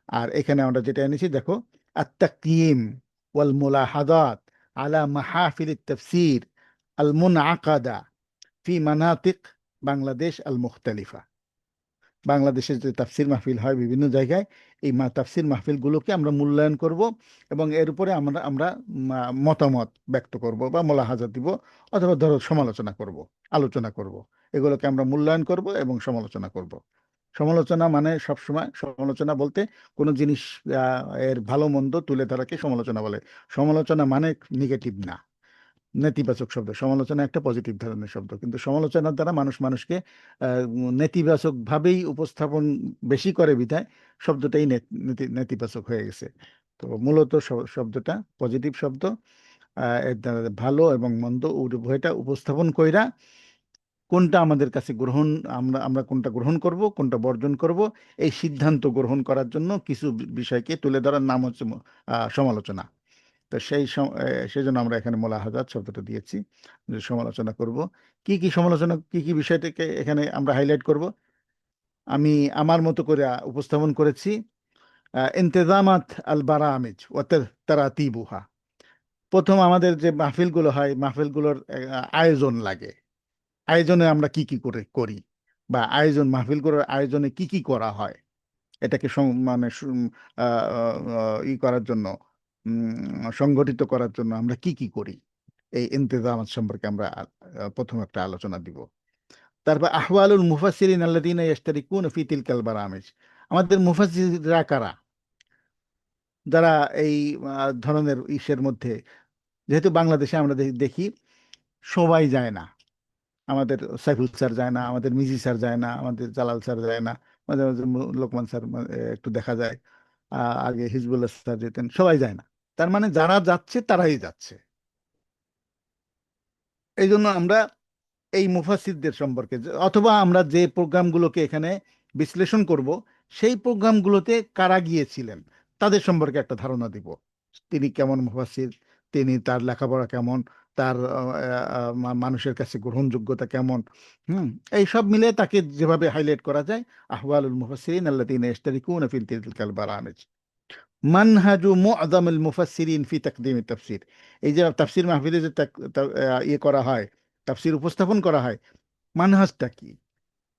আর এখানে আমরা যেটা এনেছি দেখো, আত-তাকয়িম ওয়াল মুলাহাদাত আলা মাহফিল তাফসীর আল মুনআকাদা ফি মানাতিক বাংলাদেশ আল মুখতালিফা। বাংলাদেশের যে তাফসির মাহফিল হয় বিভিন্ন জায়গায়, এই তাফসির মাহফিলগুলোকে আমরা মূল্যায়ন করব, এবং এর উপরে আমরা আমরা মতামত ব্যক্ত করব বা মোলাহাজা দিব, অথবা ধরো সমালোচনা করব, আলোচনা করব। এগুলোকে আমরা মূল্যায়ন করব এবং সমালোচনা করব। সমালোচনা মানে সবসময়, সমালোচনা বলতে কোনো জিনিস এর ভালো মন্দ তুলে ধরাকে সমালোচনা বলে। সমালোচনা মানে নেগেটিভ না, নেতিবাচক শব্দ। সমালোচনা একটা পজিটিভ ধরনের শব্দ, কিন্তু সমালোচনার দ্বারা মানুষ মানুষকে নেতিবাচক ভাবেই উপস্থাপন বেশি করে বিধায় শব্দটাই নেতিবাচক হয়ে গেছে। তো মূলত শব্দটা পজিটিভ শব্দ। এর দ্বারা ভালো এবং মন্দ উভয়টা উপস্থাপন কইরা কোনটা আমাদের কাছে গ্রহণ, আমরা আমরা কোনটা গ্রহণ করব, কোনটা বর্জন করব, এই সিদ্ধান্ত গ্রহণ করার জন্য কিছু বিষয়কে তুলে ধরার নাম হচ্ছে সমালোচনা। তো সেই জন্য আমরা এখানে মোলাহাজাত শব্দটা দিয়েছি, যে সমালোচনা করব। কি কি সমালোচনা, কি কি বিষয়টাকে এখানে আমরা হাইলাইট করব, আমি আমার মতো করে উপস্থাপন করেছি। ইন্তেজামাত আল বারামিজ ও তারাতিবুহা। প্রথম আমাদের যে মাহফিলগুলো হয়, মাহফিলগুলোর আয়োজন লাগে। আয়োজনে আমরা কি কি করে করি, বা মাহফিলগুলোর আয়োজনে কি কি করা হয়, এটাকে মানে করার জন্য, সংগঠিত করার জন্য আমরা কি কি করি, এই ইন্তেজামাত সম্পর্কে আমরা প্রথম একটা আলোচনা দিব। তারপর আহওয়ালুল মুফাসসিরিন আল্লাযীনা ইয়াশতারিকুনা ফি তিলকাল বারামিজ। আমাদের মুফাসসিররা কারা, যারা এই ধরনের ইসের মধ্যে, যেহেতু বাংলাদেশে আমরা দেখি সবাই যায় না। আমাদের সাইফুল স্যার যায় না, আমাদের মিজি স্যার যায় না, আমাদের জালাল স্যার যায় না, মাঝে মাঝে লোকমান স্যার একটু দেখা যায়। আগে হিজবুল্লাহ স্যার যেতেন, সবাই যায় না। তার মানে যারা যাচ্ছে তারাই যাচ্ছে। এই জন্য আমরা এই মুফাসসিরদের সম্পর্কে অথবা আমরা যে প্রোগ্রামগুলোকে এখানে বিশ্লেষণ করব, সেই প্রোগ্রামগুলোতে কারা গিয়েছিলেন তাদের সম্পর্কে একটা ধারণা দিব। তিনি কেমন মুফাসসির, তিনি তার লেখাপড়া কেমন, তার মানুষের কাছে গ্রহণযোগ্যতা কেমন, এই সব মিলে তাকে যেভাবে হাইলাইট করা যায়, আহওয়ালুল মুফাসসিরিন আল্লাযীনা ইশতারিকুনা ফি তিলকাল বারানিজ, মানহাজু মুআযামিল মুফাসসিরিন ফি তাকদীমিত তাফসীর। এই যে তাফসীর মাহফিলে যে ইয়ে করা হয়, তাফসীর উপস্থাপন করা হয়, মানহাজটা কি,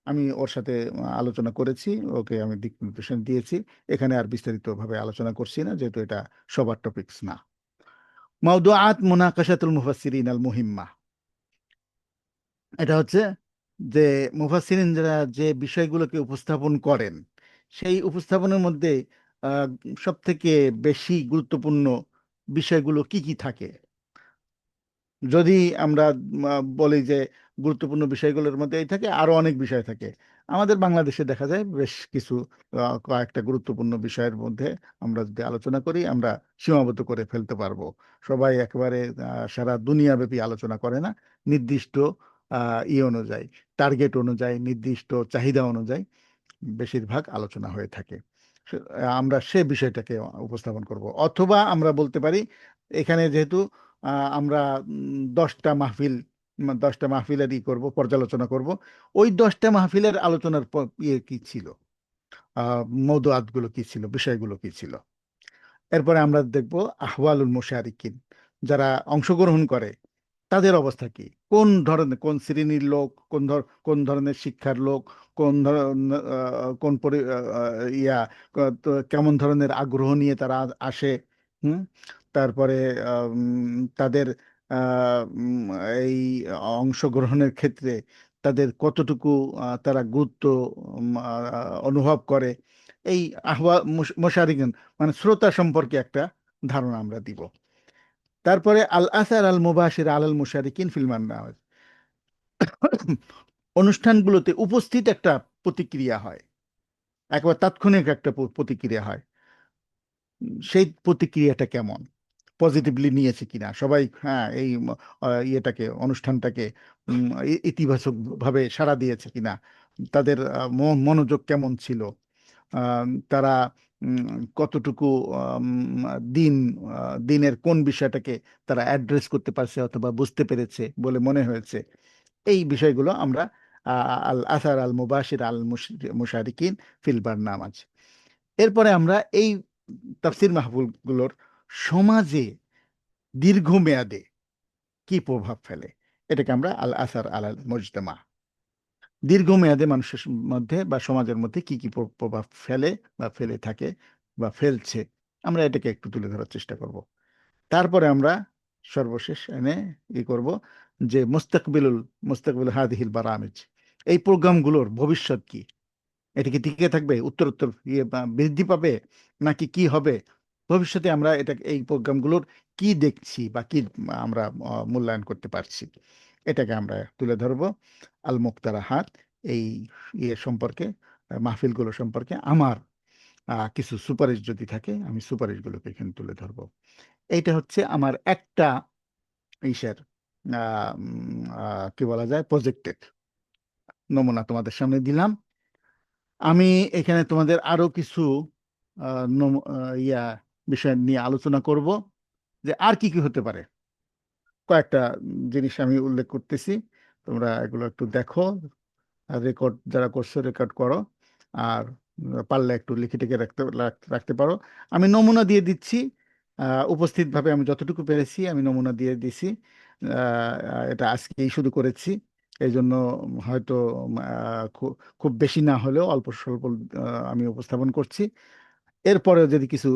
আমি ওর সাথে আলোচনা করেছি, ওকে আমি দিক নির্দেশনা দিয়েছি। এখানে আর বিস্তারিতভাবে আলোচনা করছি না, যেহেতু এটা সবার টপিকস না। মাওদুআত মুনাকাশাতুল মুফাসসিরিন আল মুহিম্মা, এটা হচ্ছে যে মুফাসসিরিনরা যে বিষয়গুলোকে উপস্থাপন করেন, সেই উপস্থাপনের মধ্যে সব থেকে বেশি গুরুত্বপূর্ণ বিষয়গুলো কি কি থাকে। যদি আমরা বলি যে গুরুত্বপূর্ণ বিষয়গুলোর মধ্যে এই থাকে, আরো অনেক বিষয় থাকে। আমাদের বাংলাদেশে দেখা যায় বেশ কিছু কয়েকটা গুরুত্বপূর্ণ বিষয়ের মধ্যে আমরা যদি আলোচনা করি, আমরা সীমাবদ্ধ করে ফেলতে পারবো। সবাই একেবারে সারা দুনিয়াব্যাপী আলোচনা করে না, নির্দিষ্ট অনুযায়ী, টার্গেট অনুযায়ী, নির্দিষ্ট চাহিদা অনুযায়ী বেশিরভাগ আলোচনা হয়ে থাকে। আমরা সে বিষয়টাকে উপস্থাপন করব। অথবা আমরা বলতে পারি, এখানে যেহেতু আমরা 10টা মাহফিল, 10টা মাহফিলের করব, পর্যালোচনা করব, ওই 10টা মাহফিলের আলোচনার ইয়ে কি ছিল, মওদুআতগুলো কি ছিল, বিষয়গুলো কি ছিল। এরপরে আমরা দেখব আহওয়ালুল মুশারিকিন, যারা অংশগ্রহণ করে তাদের অবস্থা কি, কোন ধরনের, কোন শ্রেণীর লোক, কোন ধরনের শিক্ষার লোক, কোন ধরনের কোন তো কেমন ধরনের আগ্রহ নিয়ে তারা আসে। হুম তারপরে তাদের এই অংশগ্রহণের ক্ষেত্রে তাদের কতটুকু তারা গুরুত্ব অনুভব করে। এই মুশারিকিন মানে শ্রোতা সম্পর্কে একটা ধারণা আমরা দিব। তারপরে আল আসার আল মুবাশির আলাল মুশারিকিন ফিল মান্নাওয়াজ, অনুষ্ঠানগুলোতে উপস্থিত একটা প্রতিক্রিয়া হয়, একবার তাৎক্ষণিক একটা প্রতিক্রিয়া হয়। সেই প্রতিক্রিয়াটা কেমন, পজিটিভলি নিয়েছে কিনা সবাই, হ্যাঁ এই ইয়েটাকে, অনুষ্ঠানটাকে ইতিবাচক ভাবে সাড়া দিয়েছে কিনা, তাদের মনোযোগ কেমন ছিল, তারা কতটুকু দিন দিনের কোন বিষয়টাকে তারা অ্যাড্রেস করতে পারছে অথবা বুঝতে পেরেছে বলে মনে হয়েছে। এই বিষয়গুলো আমরা আল আসার আল মুবাশির আল মুশারিকিন ফিল বারনামাজ। এরপরে আমরা এই তাফসির মাহফিলগুলোর সমাজে দীর্ঘমেয়াদে কি প্রভাব ফেলে, এটাকে আমরা আল আসার আল মুজতামা, দীর্ঘমেয়াদে মানুষের মধ্যে বা সমাজের মধ্যে কি কি প্রভাব ফেলে বা ফেলে থাকে বা ফেলছে, আমরা এটাকে একটু তুলে ধরার চেষ্টা করব। তারপরে আমরা সর্বশেষ এনে করব যে মুস্তাকবিল হাদিহিল বারামিজ, এই প্রোগ্রামগুলোর ভবিষ্যৎ কি, এটা কি টিকে থাকবে, উত্তরোত্তর বৃদ্ধি পাবে, নাকি কি হবে ভবিষ্যতে, আমরা এটা এই প্রোগ্রামগুলোর কি দেখছি বা কি আমরা মূল্যায়ন করতে পারছি, এটাকে আমরা তুলে ধরব। আল মুক্তারাহাত, এই সম্পর্কে, মাহফিলগুলো সম্পর্কে আমার কিছু সুপারিশ যদি থাকে, আমি সুপারিশগুলোকে এখানে তুলে ধরব। এইটা হচ্ছে আমার একটা ইসের কি বলা যায়, প্রজেক্টের নমুনা তোমাদের সামনে দিলাম। আমি এখানে তোমাদের আরো কিছু ইয়া বিষয় নিয়ে আলোচনা করব, যে আর কি কি হতে পারে। কয়েকটা জিনিস আমি উল্লেখ করতেছি, তোমরা এগুলো একটু দেখো, আর রেকর্ড যারা করছো রেকর্ড করো, আর পারলে একটু লিখে টিকে রাখতে পারো। আমি নমুনা দিয়ে দিচ্ছি, উপস্থিতভাবে আমি যতটুকু পেরেছি আমি নমুনা দিয়ে দিছি। এটা আজকেই শুরু করেছি, এই জন্য হয়তো খুব বেশি না হলেও অল্প স্বল্প আমি উপস্থাপন করছি। এরপরেও যদি কিছু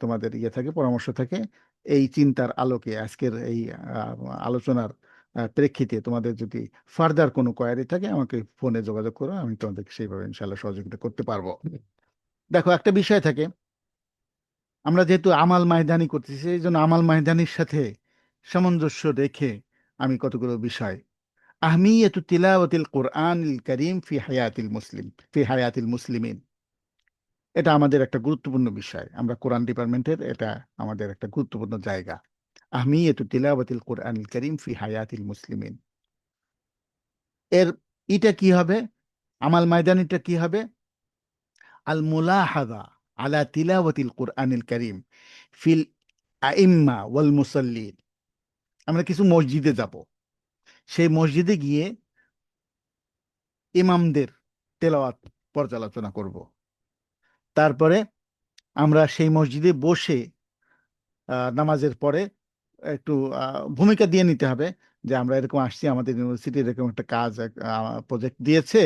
তোমাদের থাকে, পরামর্শ থাকে, এই চিন্তার আলোকে আজকের এই আলোচনার প্রেক্ষিতে তোমাদের যদি ফার্দার কোনো কোয়ারি থাকে, আমাকে ফোনে যোগাযোগ করো, আমি তোমাদেরকে সেইভাবে ইনশাল্লাহ সহযোগিতা করতে পারবো। দেখো, একটা বিষয় থাকে, আমরা যেহেতু আমাল মায়দানি করতেছি, এই জন্য আমাল মায়দানির সাথে সামঞ্জস্য রেখে আমি কতগুলো বিষয়। আহমিয়াতু তিলাওয়াতিল কোরআনিল কারীম ফি হায়াতিল মুসলিমিন, এটা আমাদের একটা গুরুত্বপূর্ণ বিষয়। আমরা কোরআন ডিপার্টমেন্টের, এটা আমাদের একটা গুরুত্বপূর্ণ জায়গা। আহমিয়াতু তিলাওয়াতিল কোরআনিল কারীম ফি হায়াতিল মুসলিমিন, এর এটা কি হবে, আমাল ময়দানিটা কি হবে? আল মুলাহাদা আলা তিলাওয়াতিল কোরআনিল কারীম ফিল আইম্মা ওয়াল মুসাল্লিন। আমরা কিছু মসজিদে যাব, সেই মসজিদে গিয়ে ইমামদের তেলাওয়াত পর্যালোচনা করব। তারপরে আমরা সেই মসজিদে বসে নামাজের পরে একটু ভূমিকা দিয়ে নিতে হবে যে আমরা এরকম আসছি, আমাদের ইউনিভার্সিটি এরকম একটা কাজ, প্রজেক্ট দিয়েছে।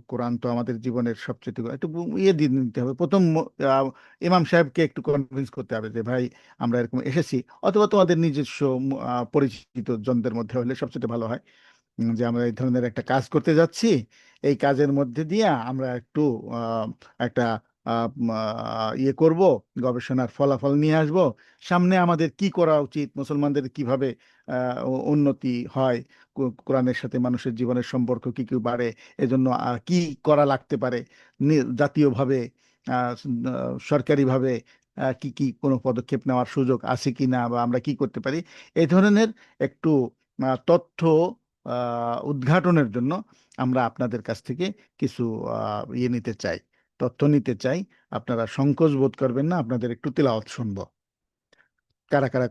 কোরআন তো আমাদের জীবনের সবচেয়ে একটু ইয়ে দিয়ে নিতে হবে। প্রথম ইমাম সাহেবকে একটু কনভিন্স করতে হবে যে ভাই আমরা এরকম এসেছি, অথবা তোমাদের নিজস্ব পরিচিত জনদের মধ্যে হলে সবচেয়ে ভালো হয়, যে আমরা এই ধরনের একটা কাজ করতে যাচ্ছি, এই কাজের মধ্যে দিয়ে আমরা একটু একটা ইয়ে করব, গবেষণার ফলাফল নিয়ে আসব, সামনে আমাদের কি করা উচিত, মুসলমানদের কিভাবে উন্নতি হয়, কোরআনের সাথে মানুষের জীবনের সম্পর্ক কি কি বাড়ে, এজন্য কি করা লাগতে পারে, জাতীয়ভাবে সরকারিভাবে কি কি কোনো পদক্ষেপ নেওয়ার সুযোগ আছে কি না, বা আমরা কি করতে পারি, এই ধরনের একটু তথ্য উদ্ঘাটনের জন্য আমরা আপনাদের কাছ থেকে কিছু ইয়ে নিতে চাই, তথ্য নিতে চাই। আপনারা সংকোচ বোধ করবেন না, আপনাদের একটু তেলাওয়াত শুনবো। কারা কারা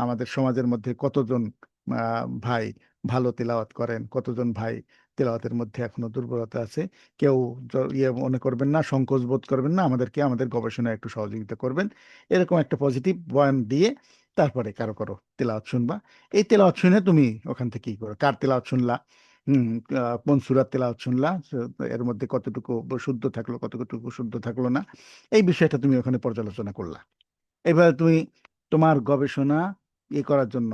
আমাদের সমাজের মধ্যে কতজন ভাই ভালো তেলাওয়াত করেন, কতজন ভাই তেলাওয়াতের মধ্যে এখনো দুর্বলতা আছে, কেউ ইয়ে মনে করবেন না, সংকোচ বোধ করবেন না, আমাদেরকে আমাদের গবেষণায় একটু সহযোগিতা করবেন। এরকম একটা পজিটিভ বয়ান দিয়ে তারপরে কারো কারো তেলাওয়াত শুনবা। এই তেলাওয়াত শুনে তুমি ওখান থেকে কি করো, কার তেলাওয়াত শুনলা, হম কোন সূরার তেলাওয়াত শুনলা, এর মধ্যে কতটুকু শুদ্ধ থাকলো, কতটুকু শুদ্ধ থাকলো না, এই বিষয়টা তুমি ওখানে পর্যালোচনা করলা। এবার তুমি তোমার গবেষণা করার জন্য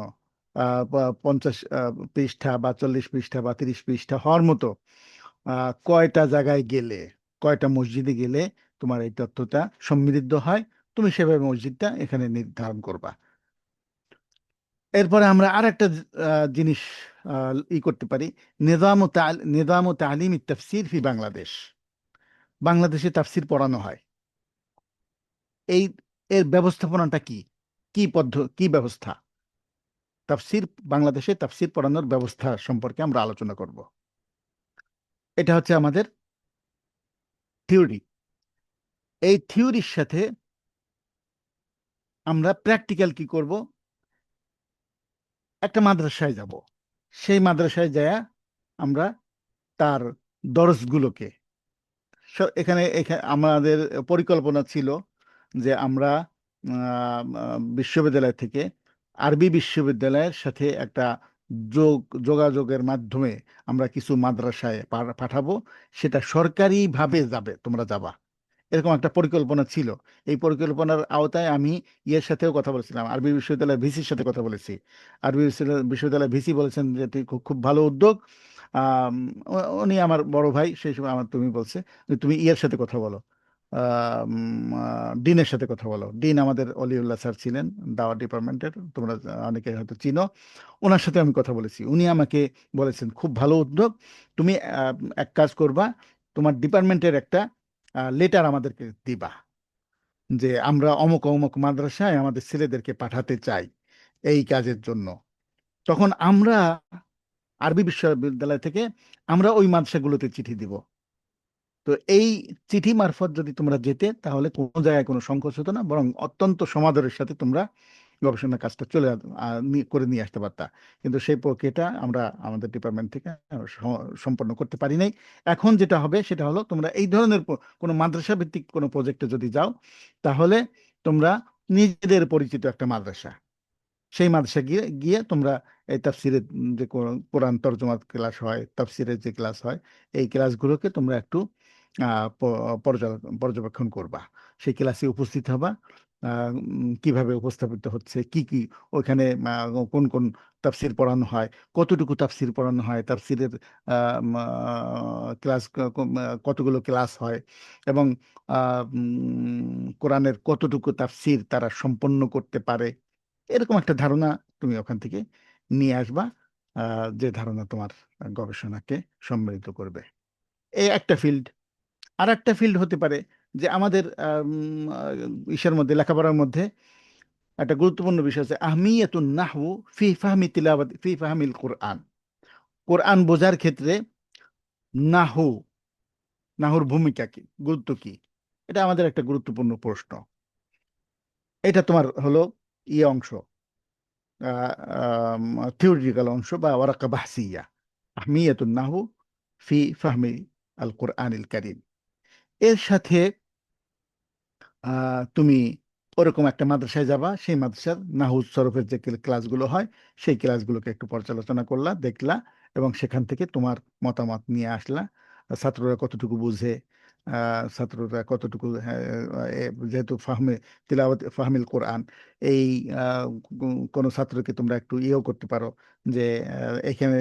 50 পৃষ্ঠা বা 40 পৃষ্ঠা বা 30 পৃষ্ঠা হওয়ার মতো কয়টা জায়গায় গেলে, কয়টা মসজিদে গেলে তোমার এই তথ্যটা সমৃদ্ধ হয়, তুমি সেভাবে মসজিদটা এখানে নির্ধারণ করবা। এরপরে আমরা আর একটা জিনিস করতে পারি, নিজাম ও তালিম তাফসির ফি বাংলাদেশ। বাংলাদেশে তাফসির পড়ানো হয়, এই এর ব্যবস্থাপনাটা কি, কি ব্যবস্থা, তাফসির, বাংলাদেশে তাফসির পড়ানোর ব্যবস্থা সম্পর্কে আমরা আলোচনা করব। এটা হচ্ছে আমাদের থিওরি। এই থিওরির সাথে আমরা প্র্যাকটিক্যাল কি করব, একটা মাদ্রাসায় যাব, সেই মাদ্রাসায় যায় আমরা তার দরসগুলোকে, এখানে এখানে আমাদের পরিকল্পনা ছিল যে আমরা বিশ্ববিদ্যালয় থেকে আরবি বিশ্ববিদ্যালয়ের সাথে একটা যোগাযোগের মাধ্যমে আমরা কিছু মাদ্রাসায় পাঠাবো, সেটা সরকারিভাবে যাবে, তোমরা যাবা, এরকম একটা পরিকল্পনা ছিল। এই পরিকল্পনার আওতায় আমি ইয়ের সাথেও কথা বলেছিলাম, আরবি বিশ্ববিদ্যালয়ের ভিসির সাথে কথা বলেছি। আরবি বিশ্ববিদ্যালয়ের ভিসি বলেছেন যে এটি খুব খুব ভালো উদ্যোগ। আম, উনি আমার বড় ভাই, সেই সময় আমার তুমি বলছে যে তুমি ইয়ের সাথে কথা বলো, ডিনের সাথে কথা বলো। ডিন আমাদের অলিউল্লাহ স্যার ছিলেন, দাওয়া ডিপার্টমেন্টের, তোমরা অনেকে হয়তো চিনো। ওনার সাথে আমি কথা বলেছি, উনি আমাকে বলেছেন খুব ভালো উদ্যোগ, তুমি এক কাজ করবা, তোমার ডিপার্টমেন্টের একটা লেটার আমাদেরকে দিবা যে আমরা অমুক অমুক মাদ্রাসায় আমাদের ছেলেদেরকে পাঠাতে চাই এই কাজের জন্য। তখন আমরা আরবি বিশ্ববিদ্যালয় থেকে আমরা ওই মাদ্রাসাগুলোতে চিঠি দিব। তো এই চিঠি মারফত যদি তোমরা যেতে, তাহলে কোনো জায়গায় কোনো সংকোচ হতো না, বরং অত্যন্ত সমাদরের সাথে তোমরা গবেষণা কাজটা করে নিয়ে আসতে পারতা। কিন্তু সেই প্রক্রিয়াটা আমরা আমাদের ডিপার্টমেন্ট থেকে সম্পন্ন করতে পারি নাই। এখন যেটা হবে সেটা হলো, তোমরা এই ধরনের কোনো মাদ্রাসা ভিত্তিক কোনো প্রজেক্টে যদি যাও, তাহলে তোমরা নিজেদের পরিচিত একটা মাদ্রাসা, সেই মাদ্রাসা গিয়ে গিয়ে তোমরা এই তাফসিরের যে কোরআন তরজমা ক্লাস হয়, তাফসিরের যে ক্লাস হয়, এই ক্লাসগুলোকে তোমরা একটু পর্যবেক্ষণ করবা, সেই ক্লাসে উপস্থিত হবা, কিভাবে উপস্থাপিত হচ্ছে, কি কি ওইখানে কোন কোন তাফসির পড়ানো হয়, কতটুকু তাফসির পড়ানো হয়, তাফসিরের ক্লাস কতগুলো ক্লাস হয়, এবং কোরআনের কতটুকু তাফসির তারা সম্পন্ন করতে পারে, এরকম একটা ধারণা তুমি ওখান থেকে নিয়ে আসবা, যে ধারণা তোমার গবেষণাকে সম্মিলিত করবে। এই একটা ফিল্ড। আর একটা ফিল্ড হতে পারে যে আমাদের ইসের মধ্যে, লেখাপড়ার মধ্যে একটা গুরুত্বপূর্ণ বিষয় আছে, আহমিয়াতুন নাহু ফি ফাহমি তিলাওয়াত ফি ফাহমিল কোরআন। কোরআন বোঝার ক্ষেত্রে নাহু, নাহুর ভূমিকা কি, গুরুত্ব কি, এটা আমাদের একটা গুরুত্বপূর্ণ প্রশ্ন। এটা তোমার হলো ইয়ে অংশ, থিওরিটিক্যাল অংশ বা ওয়ারাকা বাহসিয়া, আহমিয়াতুন নাহু ফি ফাহমি আল কোরআনিল কারীম। এর সাথে তুমি ওরকম একটা মাদ্রাসায় যাবা, সেই মাদ্রাসার নাহু সরফের যে ক্লাসগুলো হয় সেই ক্লাসগুলোকে একটু পর্যালোচনা করলা, দেখলা, এবং সেখান থেকে তোমার মতামত নিয়ে আসলা। ছাত্ররা কতটুকু বুঝে, ছাত্ররা কতটুকু, যেহেতু তিলাওয়াত ফাহমিল কোরআন, এই কোনো ছাত্রকে তোমরা একটু ইয়েও করতে পারো যে এখানে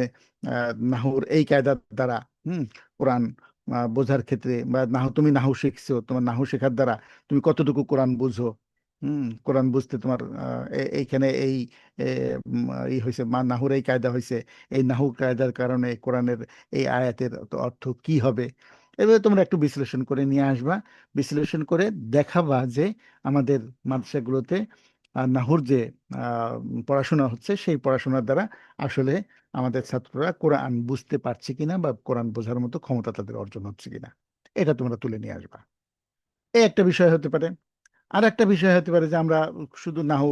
নাহুর এই কায়দার দ্বারা কোরআন বোঝার ক্ষেত্রে, বা তুমি নাহু শিখছো, তোমার নাহু শেখার দ্বারা তুমি কতটুকু কোরআন বুঝো, কোরআন বুঝতে তোমার এইখানে এই এ, ই হয়েছে, নাহুর এই কায়দা হয়েছে, এই নাহু কায়দার কারণে কোরআনের এই আয়াতের তো অর্থ কি হবে। এভাবে তোমরা একটু বিশ্লেষণ করে নিয়ে আসবা, বিশ্লেষণ করে দেখাবা যে আমাদের মাদ্রাসাগুলোতে নাহুর যে পড়াশোনা হচ্ছে সেই পড়াশোনার দ্বারা আসলে আমাদের ছাত্ররা কোরআন বুঝতে পারছে কিনা বা কোরআন বোঝার মতো ক্ষমতা তাদের অর্জন হচ্ছে কিনা, এটা তোমরা তুলে নিয়ে আসবা। এই একটা বিষয় হতে পারে। আর একটা বিষয় হতে পারে যে আমরা শুধু নাহু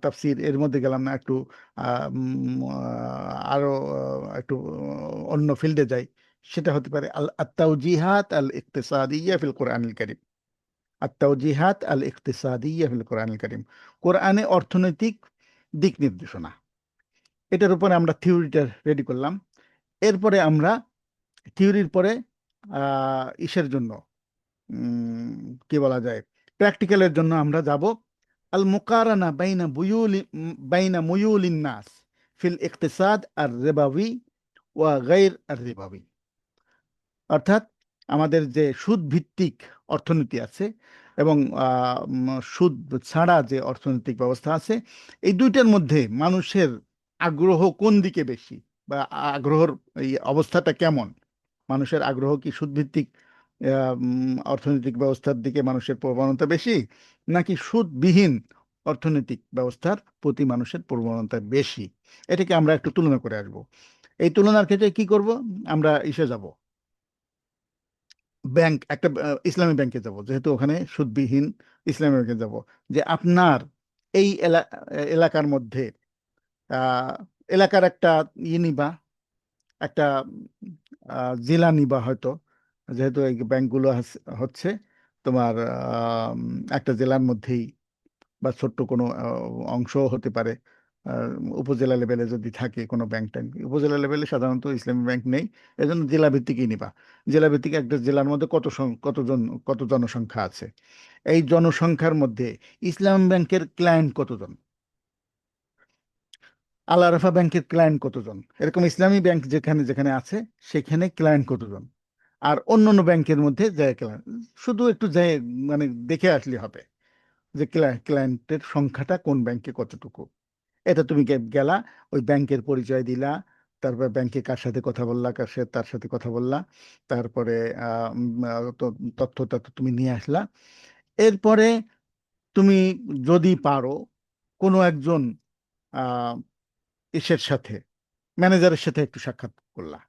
তাফসির এর মধ্যে গেলাম না, একটু আরো একটু অন্য ফিল্ডে যাই। সেটা হতে পারে আল আত্তাউজিহাত আল ইকতিসাদিয়্যা ফিল কোরআনিল কারীম। আত্তাউজিহাত আল ইকতিসাদিয়্যা ফিল কোরআনিল কারীম, কোরআনে অর্থনৈতিক দিক নির্দেশনা। এটার উপরে আমরা থিওরিটা রেডি করলাম। এরপরে আমরা থিওরির পরে ইসের জন্য, কি বলা যায়, প্র্যাকটিক্যালের জন্য আমরা যাব আল মুকারানা বাইনা মুয়ুলিন নাস ফিল ইকতিসাদ আর রিবাবি ওয়া গায়র আর রিবাবি। অর্থাৎ আমাদের যে সুদ ভিত্তিক অর্থনীতি আছে এবং সুদ ছাড়া যে অর্থনৈতিক ব্যবস্থা আছে, এই দুইটার মধ্যে মানুষের আগ্রহ কোন দিকে বেশি, বা আগ্রহর এই অবস্থাটা কেমন। মানুষের আগ্রহ কি সুদভিত্তিক অর্থনৈতিক ব্যবস্থার দিকে মানুষের প্রবণতা বেশি, নাকি সুদবিহীন অর্থনৈতিক ব্যবস্থার প্রতি মানুষের প্রবণতা বেশি, এটাকে আমরা একটু তুলনা করে আসব। এই তুলনার ক্ষেত্রে কি করব, আমরা ইসে যাব, ব্যাংক, একটা ইসলামী ব্যাংকে যাব, যেহেতু ওখানে সুদবিহীন ইসলামী ব্যাংকে যাব, যে আপনার এই এলাকার মধ্যে আহ, এলাকার একটা নিবা, একটা জেলা নিবা হয়তো, যেহেতু এই ব্যাংকগুলো হচ্ছে তোমার একটা জেলার মধ্যেই, বা ছোট্ট কোনো অংশ হতে পারে। আর উপজেলা লেভেলে যদি থাকে কোনো ব্যাংক ট্যাঙ্ক, উপজেলা লেভেলে সাধারণত ইসলামী ব্যাংক নেই, এজন্য জেলা ভিত্তিকই নিবা। জেলা ভিত্তিক একটা জেলার মধ্যে কত জনসংখ্যা আছে, এই জনসংখ্যার মধ্যে ইসলাম ব্যাংকের ক্লায়েন্ট কতজন, আল আরাফা ব্যাংকের ক্লায়েন্ট কতজন, এরকম ইসলামী ব্যাংক যেখানে যেখানে আছে সেখানে ক্লায়েন্ট কতজন, আর অন্যান্য ব্যাংকের মধ্যে যায় ক্লায়েন্ট, শুধু একটু যায়, মানে দেখে আসলে হবে যে ক্লায়েন্টের সংখ্যাটা কোন ব্যাংকে কতটুকু। এটা তুমি গেলা, ওই ব্যাংকের পরিচয় দিলা, তারপর ব্যাংকে কার সাথে কথা বললা, কার সাথে তার সাথে কথা বললা, তারপরে তথ্যটা তো তুমি নিয়ে আসলা। এরপরে তুমি যদি পারো কোনো একজন আহ ইসের সাথে, ম্যানেজারের সাথে একটু সাক্ষাৎ করলা,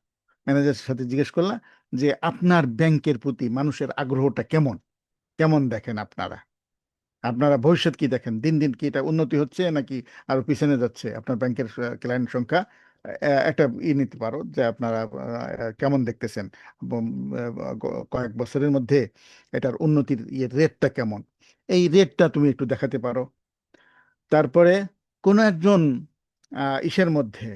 ম্যানেজারের সাথে জিজ্ঞেস করলা যে আপনার ব্যাংকের প্রতি মানুষের আগ্রহটা কেমন, কেমন দেখেন আপনারা, আপনারা ভবিষ্যৎ কি দেখেন, দিন দিন কি এটা উন্নতি হচ্ছে নাকি আরো পিছনে যাচ্ছে আপনার ব্যাংকের ক্লায়েন্ট সংখ্যা। একটা নিতে পারো যে আপনারা কেমন দেখতেছেন, এবং, কয়েক বছরের মধ্যে এটার উন্নতির রেটটা কেমন, এই রেটটা তুমি একটু দেখাতে পারো। তারপরে কোনো একজন ইসের মধ্যে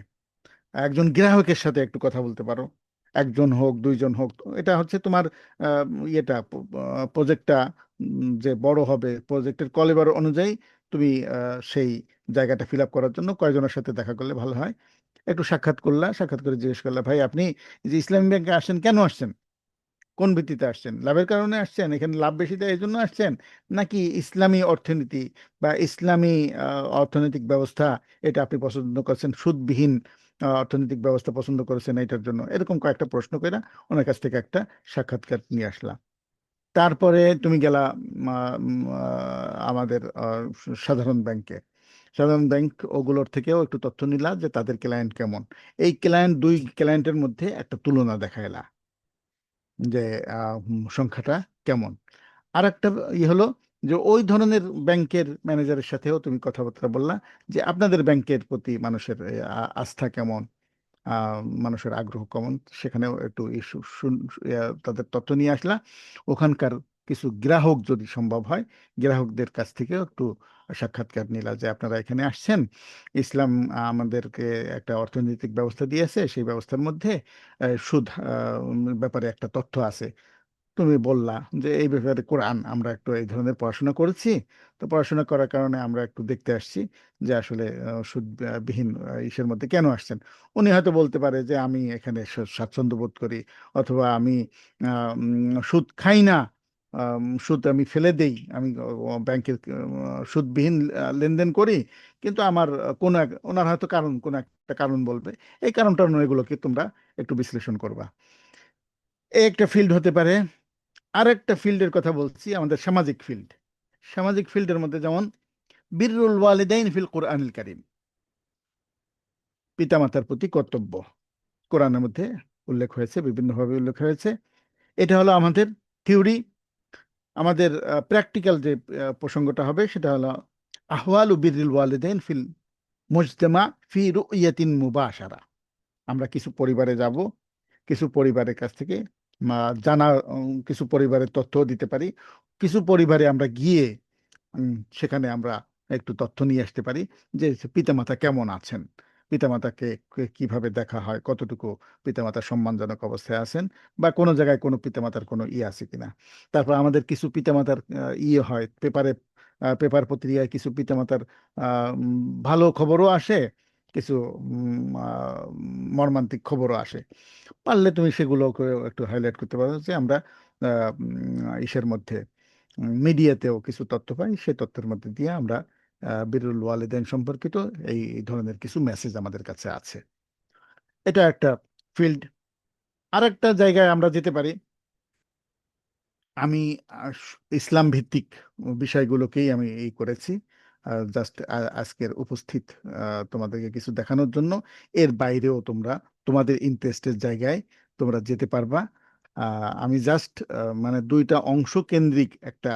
একজন গ্রাহকের সাথে একটু কথা বলতে পারো, একজন হোক দুইজন হোক, এটা হচ্ছে তোমার আহ, ইয়েটা প্রজেক্টটা যে বড় হবে, প্রজেক্টের কলিবার অনুযায়ী তুমি সেই জায়গাটা ফিল আপ করার জন্য কয়জনের সাথে দেখা করলে ভালো হয়। একটু সাক্ষাৎ করলা, সাক্ষাৎ করে জিজ্ঞেস করলা, ভাই আপনি এই যে ইসলামী ব্যাংকে আসেন, কেন আসছেন, কোন ভিত্তিতে আসছেন? লাভের কারণে আসছেন, এখানে লাভ বেশি দেয় এই জন্য আসছেন, নাকি ইসলামী অর্থনীতি বা ইসলামী অর্থনৈতিক ব্যবস্থা এটা আপনি পছন্দ করছেন, সুদবিহীন অর্থনৈতিক ব্যবস্থা পছন্দ করেছেন এটার জন্য? এরকম কয়েকটা প্রশ্ন করে ওনার কাছ থেকে একটা সাক্ষাৎকার নিয়ে আসলাম। তারপরে তুমি গেলা আমাদের সাধারণ ব্যাংকে। সাধারণ ব্যাংক ওগুলোর থেকেও একটু তথ্য নিলা যে তাদের ক্লায়েন্ট কেমন। এই দুই ক্লায়েন্টের মধ্যে একটা তুলনা দেখাইলা যে সংখ্যাটা কেমন। আর একটা হলো যে ওই ধরনের ব্যাংকের ম্যানেজারের সাথেও তুমি কথাবার্তা বললা যে আপনাদের ব্যাংকের প্রতি মানুষের আস্থা কেমন, মানুষের আগ্রহ কেমন, সেখানেও একটু তাদের তথ্য নিয়ে আসলা। ওখানকার কিছু গ্রাহক যদি সম্ভব হয় গ্রাহকদের কাছ থেকেও একটু সাক্ষাৎকার নিলা যে আপনারা এখানে আসছেন, ইসলাম আমাদেরকে একটা অর্থনৈতিক ব্যবস্থা দিয়েছে, সেই ব্যবস্থার মধ্যে সুদ ব্যাপারে একটা তথ্য আছে। তুমি বললা যে এই ব্যাপারে কোরআন আমরা একটু এই ধরনের পড়াশোনা করেছি, তো পড়াশোনা করার কারণে আমরা একটু দেখতে আসছি যে আসলে সুদবিহীন ইসের মধ্যে কেন আসছেন। উনি হয়তো বলতে পারে যে আমি এখানে স্বাচ্ছন্দ্য বোধ করি, অথবা আমি সুদ খাই না, সুদ আমি ফেলে দেই, আমি ব্যাংকের সুদবিহীন লেনদেন করি, কিন্তু আমার ওনার হয়তো কোনো একটা কারণ বলবে। এই কারণটা এগুলোকে তোমরা একটু বিশ্লেষণ করবা। এই একটা ফিল্ড হতে পারে। আর একটা ফিল্ডের কথা বলছি, আমাদের সামাজিক ফিল্ড। সামাজিক ফিল্ডের মধ্যে যেমন বিররুল ওয়ালিদাইন ফিল কোরআনিল কারীম, পিতামাতার প্রতি কর্তব্য কোরআনের মধ্যে উল্লেখ হয়েছে, বিভিন্নভাবে উল্লেখ হয়েছে। এটা হলো আমাদের থিওরি। আমাদের প্র্যাকটিক্যাল যে প্রসঙ্গটা হবে সেটা হলো আহওয়ালু বিররিল ওয়ালিদাইন ফিল মুজতামা ফি রুইয়াতিন মুবাশারা। আমরা কিছু পরিবারে যাব, কিছু পরিবারের কাছ থেকে জানা কিছু পরিবারের তথ্য দিতে পারি, কিছু পরিবারে আমরা গিয়ে সেখানে আমরা একটু তথ্য নিয়ে আসতে পারি যে পিতামাতা কেমন আছেন, পিতামাতাকে কিভাবে দেখা হয়, কতটুকু পিতামাতা সম্মানজনক অবস্থায় আছেন, বা কোনো জায়গায় কোনো পিতামাতার কোনো আছে কিনা। তারপর আমাদের কিছু পিতামাতার হয় পেপারে, পেপার পত্রিকায় কিছু পিতামাতার ভালো খবরও আসে, কিছু মর্মান্তিক খবরও আসে। পারলে তুমি সেগুলোকে একটু হাইলাইট করতে পারো যে আমরা ইসের মধ্যে মিডিয়াতেও কিছু তথ্য পাই, সেই তথ্যের মধ্যে দিয়ে আমরা বিরুল ওয়ালিদাইন সম্পর্কিত এই ধরনের কিছু মেসেজ আমাদের কাছে আছে। এটা একটা ফিল্ড। আর একটা জায়গায় আমরা যেতে পারি, আমি ইসলাম ভিত্তিক বিষয়গুলোকেই আমি এই করেছি জাস্ট আজকের উপস্থিত তোমাদেরকে কিছু দেখানোর জন্য। এর বাইরেও তোমরা তোমাদের ইন্টারেস্টের জায়গায় তোমরা যেতে পারবা। আমি জাস্ট মানে দুইটা অংশ কেন্দ্রিক একটা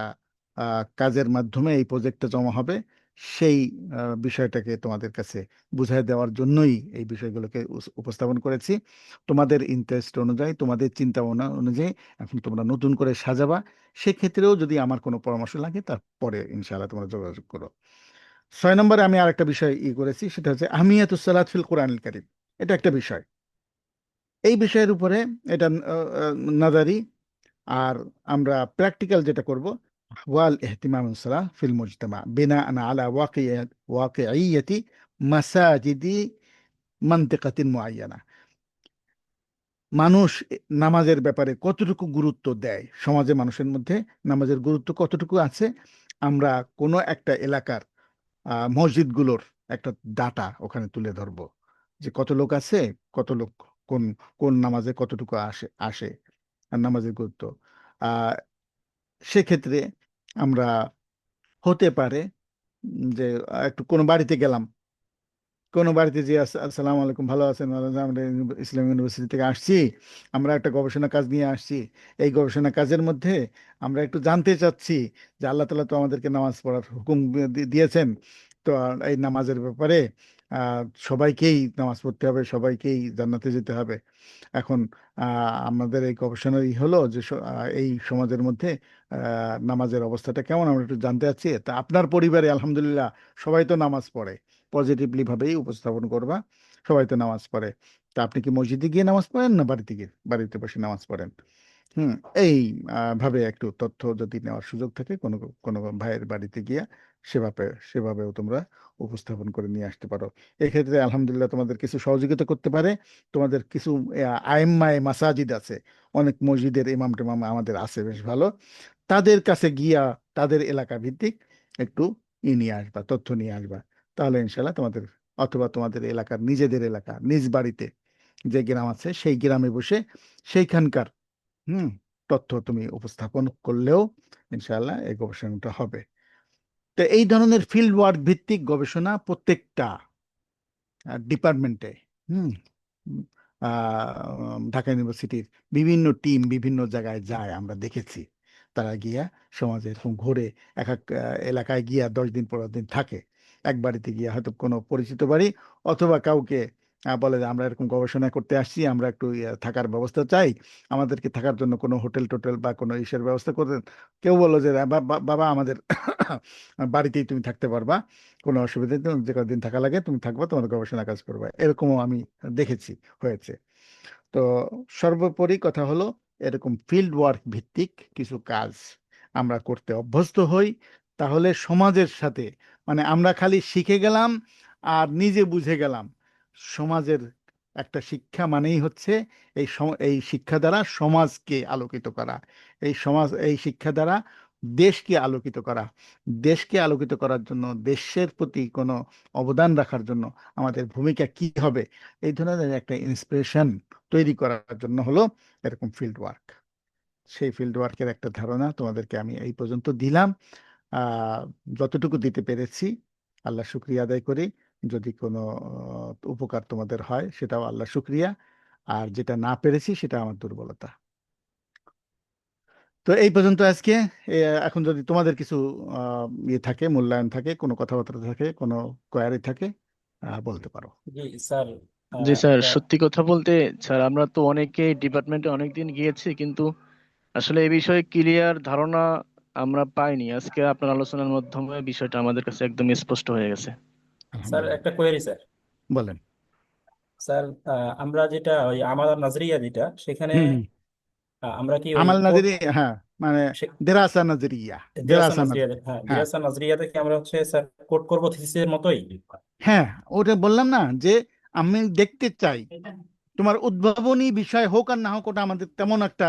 কাজের মাধ্যমে এই প্রজেক্টটা জমা হবে, সেই বিষয়টাকে তোমাদের কাছে বুঝাই দেওয়ার জন্যই এই বিষয়গুলোকে উপস্থাপন করেছি। তোমাদের ইন্টারেস্ট অনুযায়ী, তোমাদের চিন্তা ভাবনা অনুযায়ী এখন তোমরা নতুন করে সাজাবা। সেক্ষেত্রেও যদি আমার কোনো পরামর্শ লাগে তারপরে ইনশাআল্লাহ তোমরা যোগাযোগ করো। 6 নম্বরে আমি আরেকটা বিষয় করেছি, সেটা হচ্ছে আহমিয়াতুস সালাত ফিল কোরআনিল কারীম। এটা একটা বিষয়, এই বিষয়ের উপরে এটা নাজারি। আর আমরা প্র্যাকটিক্যাল যেটা করব, ওয়াল ইহতিমাম সালাহ ফিল মুজতামা বিনা আলা ওয়াকিয়াতি মাসাজিদি মানতিকাতিন মুআয়্যানা। মানুষ নামাজের ব্যাপারে কতটুকু গুরুত্ব দেয়, সমাজে মানুষের মধ্যে নামাজের গুরুত্ব কতটুকু আছে, আমরা কোনো একটা এলাকার মসজিদগুলোর একটা ডাটা ওখানে তুলে ধরবো যে কত লোক আছে, কত লোক কোন কোন নামাজে কতটুকু আসে আসে আর নামাজের গুরুত্ব। আহ সেক্ষেত্রে আমরা হতে পারে যে একটু কোনো বাড়িতে গেলাম, কোনো বাড়িতে যে আসসালামু আলাইকুম, ভালো আছেন? ভালো আছেন। আমরা ইসলাম ইউনিভার্সিটি থেকে আসছি, আমরা একটা গবেষণা কাজ নিয়ে আসছি। এই গবেষণা কাজের মধ্যে আমরা একটু জানতে চাচ্ছি যে আল্লাহ তাআলা তো আমাদেরকে নামাজ পড়ার হুকুম দিয়েছেন, তো এই নামাজের ব্যাপারে সবাইকেই নামাজ পড়তে হবে, সবাইকেই জান্নাতে যেতে হবে। এখন আমাদের এই গবেষণার হলো যে এই সমাজের মধ্যে নামাজের অবস্থাটা কেমন আমরা একটু জানতে চাচ্ছি। তা আপনার পরিবারে আলহামদুলিল্লাহ সবাই তো নামাজ পড়ে, পজিটিভলি ভাবেই উপস্থাপন করবা, সবাই তো নামাজ পড়ে। তা আপনি কি মসজিদে গিয়ে নামাজ পড়েন না বাড়িতে গিয়ে, বাড়িতে বসে নামাজ পড়েন? এই ভাবে একটু তথ্য যদি নেওয়ার সুযোগ থাকে কোনো কোনো ভাইয়ের বাড়িতে গিয়া, সেভাবেও তোমরা উপস্থাপন করে নিয়ে আসতে পারো। এক্ষেত্রে আলহামদুলিল্লাহ তোমাদের কিছু সহযোগিতা করতে পারে। তোমাদের কিছু আইম্মায়ে মাসাজিদ আছে, অনেক মসজিদের ইমাম টিমাম আমাদের আছে বেশ ভালো। তাদের কাছে গিয়া তাদের এলাকা ভিত্তিক একটু নিয়ে আসবা, তথ্য নিয়ে আসবা। তাহলে ইনশাল্লাহ তোমাদের, অথবা তোমাদের এলাকার নিজেদের এলাকা, নিজ বাড়িতে যে গ্রাম আছে সেই গ্রামে বসে সেইখানকার হুম তথ্য তুমি উপস্থাপন করলেও ইনশাআল্লাহ এই গবেষণাটা হবে। তো এই ধরনের ফিল্ড ওয়ার্ক ভিত্তিক গবেষণা প্রত্যেকটা ডিপার্টমেন্টে হুম উম, ঢাকা ইউনিভার্সিটির বিভিন্ন টিম বিভিন্ন জায়গায় যায়, আমরা দেখেছি। তারা গিয়া সমাজে এরকম ঘুরে এক এক এলাকায় গিয়া 10 দিন 15 দিন থাকে। এক বাড়িতে গিয়া হয়তো কোনো পরিচিত বাড়ি, অথবা কাউকে বলে যে আমরা এরকম গবেষণা করতে আসছি, আমরা একটু থাকার ব্যবস্থা চাই, আমাদেরকে থাকার জন্য কোনো হোটেল টোটেল বা কোনো ইসের ব্যবস্থা করে। কেউ বললো যে বাবা আমাদের বাড়িতেই তুমি থাকতে পারবা, কোনো অসুবিধা নেই, তোমার যে কদিন থাকা লাগে তুমি থাকবা, তোমার গবেষণা কাজ করবে, এরকমও আমি দেখেছি হয়েছে। তো সর্বোপরি কথা হলো, এরকম ফিল্ড ওয়ার্ক ভিত্তিক কিছু কাজ আমরা করতে অভ্যস্ত হই, তাহলে সমাজের সাথে, মানে আমরা খালি শিখে গেলাম আর নিজে বুঝে গেলাম। সমাজের একটা শিক্ষা মানেই হচ্ছে এই শিক্ষা দ্বারা সমাজকে আলোকিত করা, এই শিক্ষা দ্বারা দেশকে আলোকিত করা। দেশকে আলোকিত করার জন্য, দেশের প্রতি কোনো অবদান রাখার জন্য আমাদের ভূমিকা কি হবে, এই ধরনের একটা ইন্সপিরেশন তৈরি করার জন্য হলো এরকম ফিল্ড ওয়ার্ক। সেই ফিল্ড ওয়ার্কের একটা ধারণা তোমাদেরকে আমি এই পর্যন্ত দিলাম। আহ, যতটুকু দিতে পেরেছি আল্লাহ শুক্রিয়া আদায় করি। যদি কোনো উপকার তোমাদের হয় সেটাও আল্লাহ শুক্রিয়া, আর যেটা না পেরেছি সেটা আমার দুর্বলতা। তো এই পর্যন্ত আজকে। এ, এখন যদি তোমাদের কিছু ইয়ে থাকে, মূল্যায়ন থাকে, কোনো কথাবার্তা থাকে, কোনো কোয়ারি থাকে, বলতে পারো। জি স্যার, জি স্যার, এটা সত্যি কথা বলতে স্যার আমরা তো অনেকে ডিপার্টমেন্টে অনেকদিন গিয়েছি, কিন্তু আসলে এই বিষয়ে ক্লিয়ার ধারণা আমরা পাইনি। আজকে আপনার আলোচনার মাধ্যমে বিষয়টা আমাদের কাছে একদম স্পষ্ট হয়ে গেছে। স্যার আলহামদুলিল্লাহ। একটা কোয়েরি স্যার। বলেন। স্যার, আমরা যেটা ওই আমাদের নাজরিয়া যেটা সেখানে হুম হুম। আমরা কি ওই আমাল কোড নাজরি, হ্যাঁ, মানে দেরাসা নাজরিয়া। দিরাসা দেরাসা নাজরিয়া, নাজরি, হ্যাঁ হ্যাঁ। দিরাসা নাজরিয়াতে কি আমরা হচ্ছে স্যার কোড করবো থিসিসের মতোই? হ্যাঁ, ওটা বললাম না যে আমি দেখতে চাই তোমার উদ্ভাবনী বিষয় হোক আর না হোক, ওটা আমাদের তেমন একটা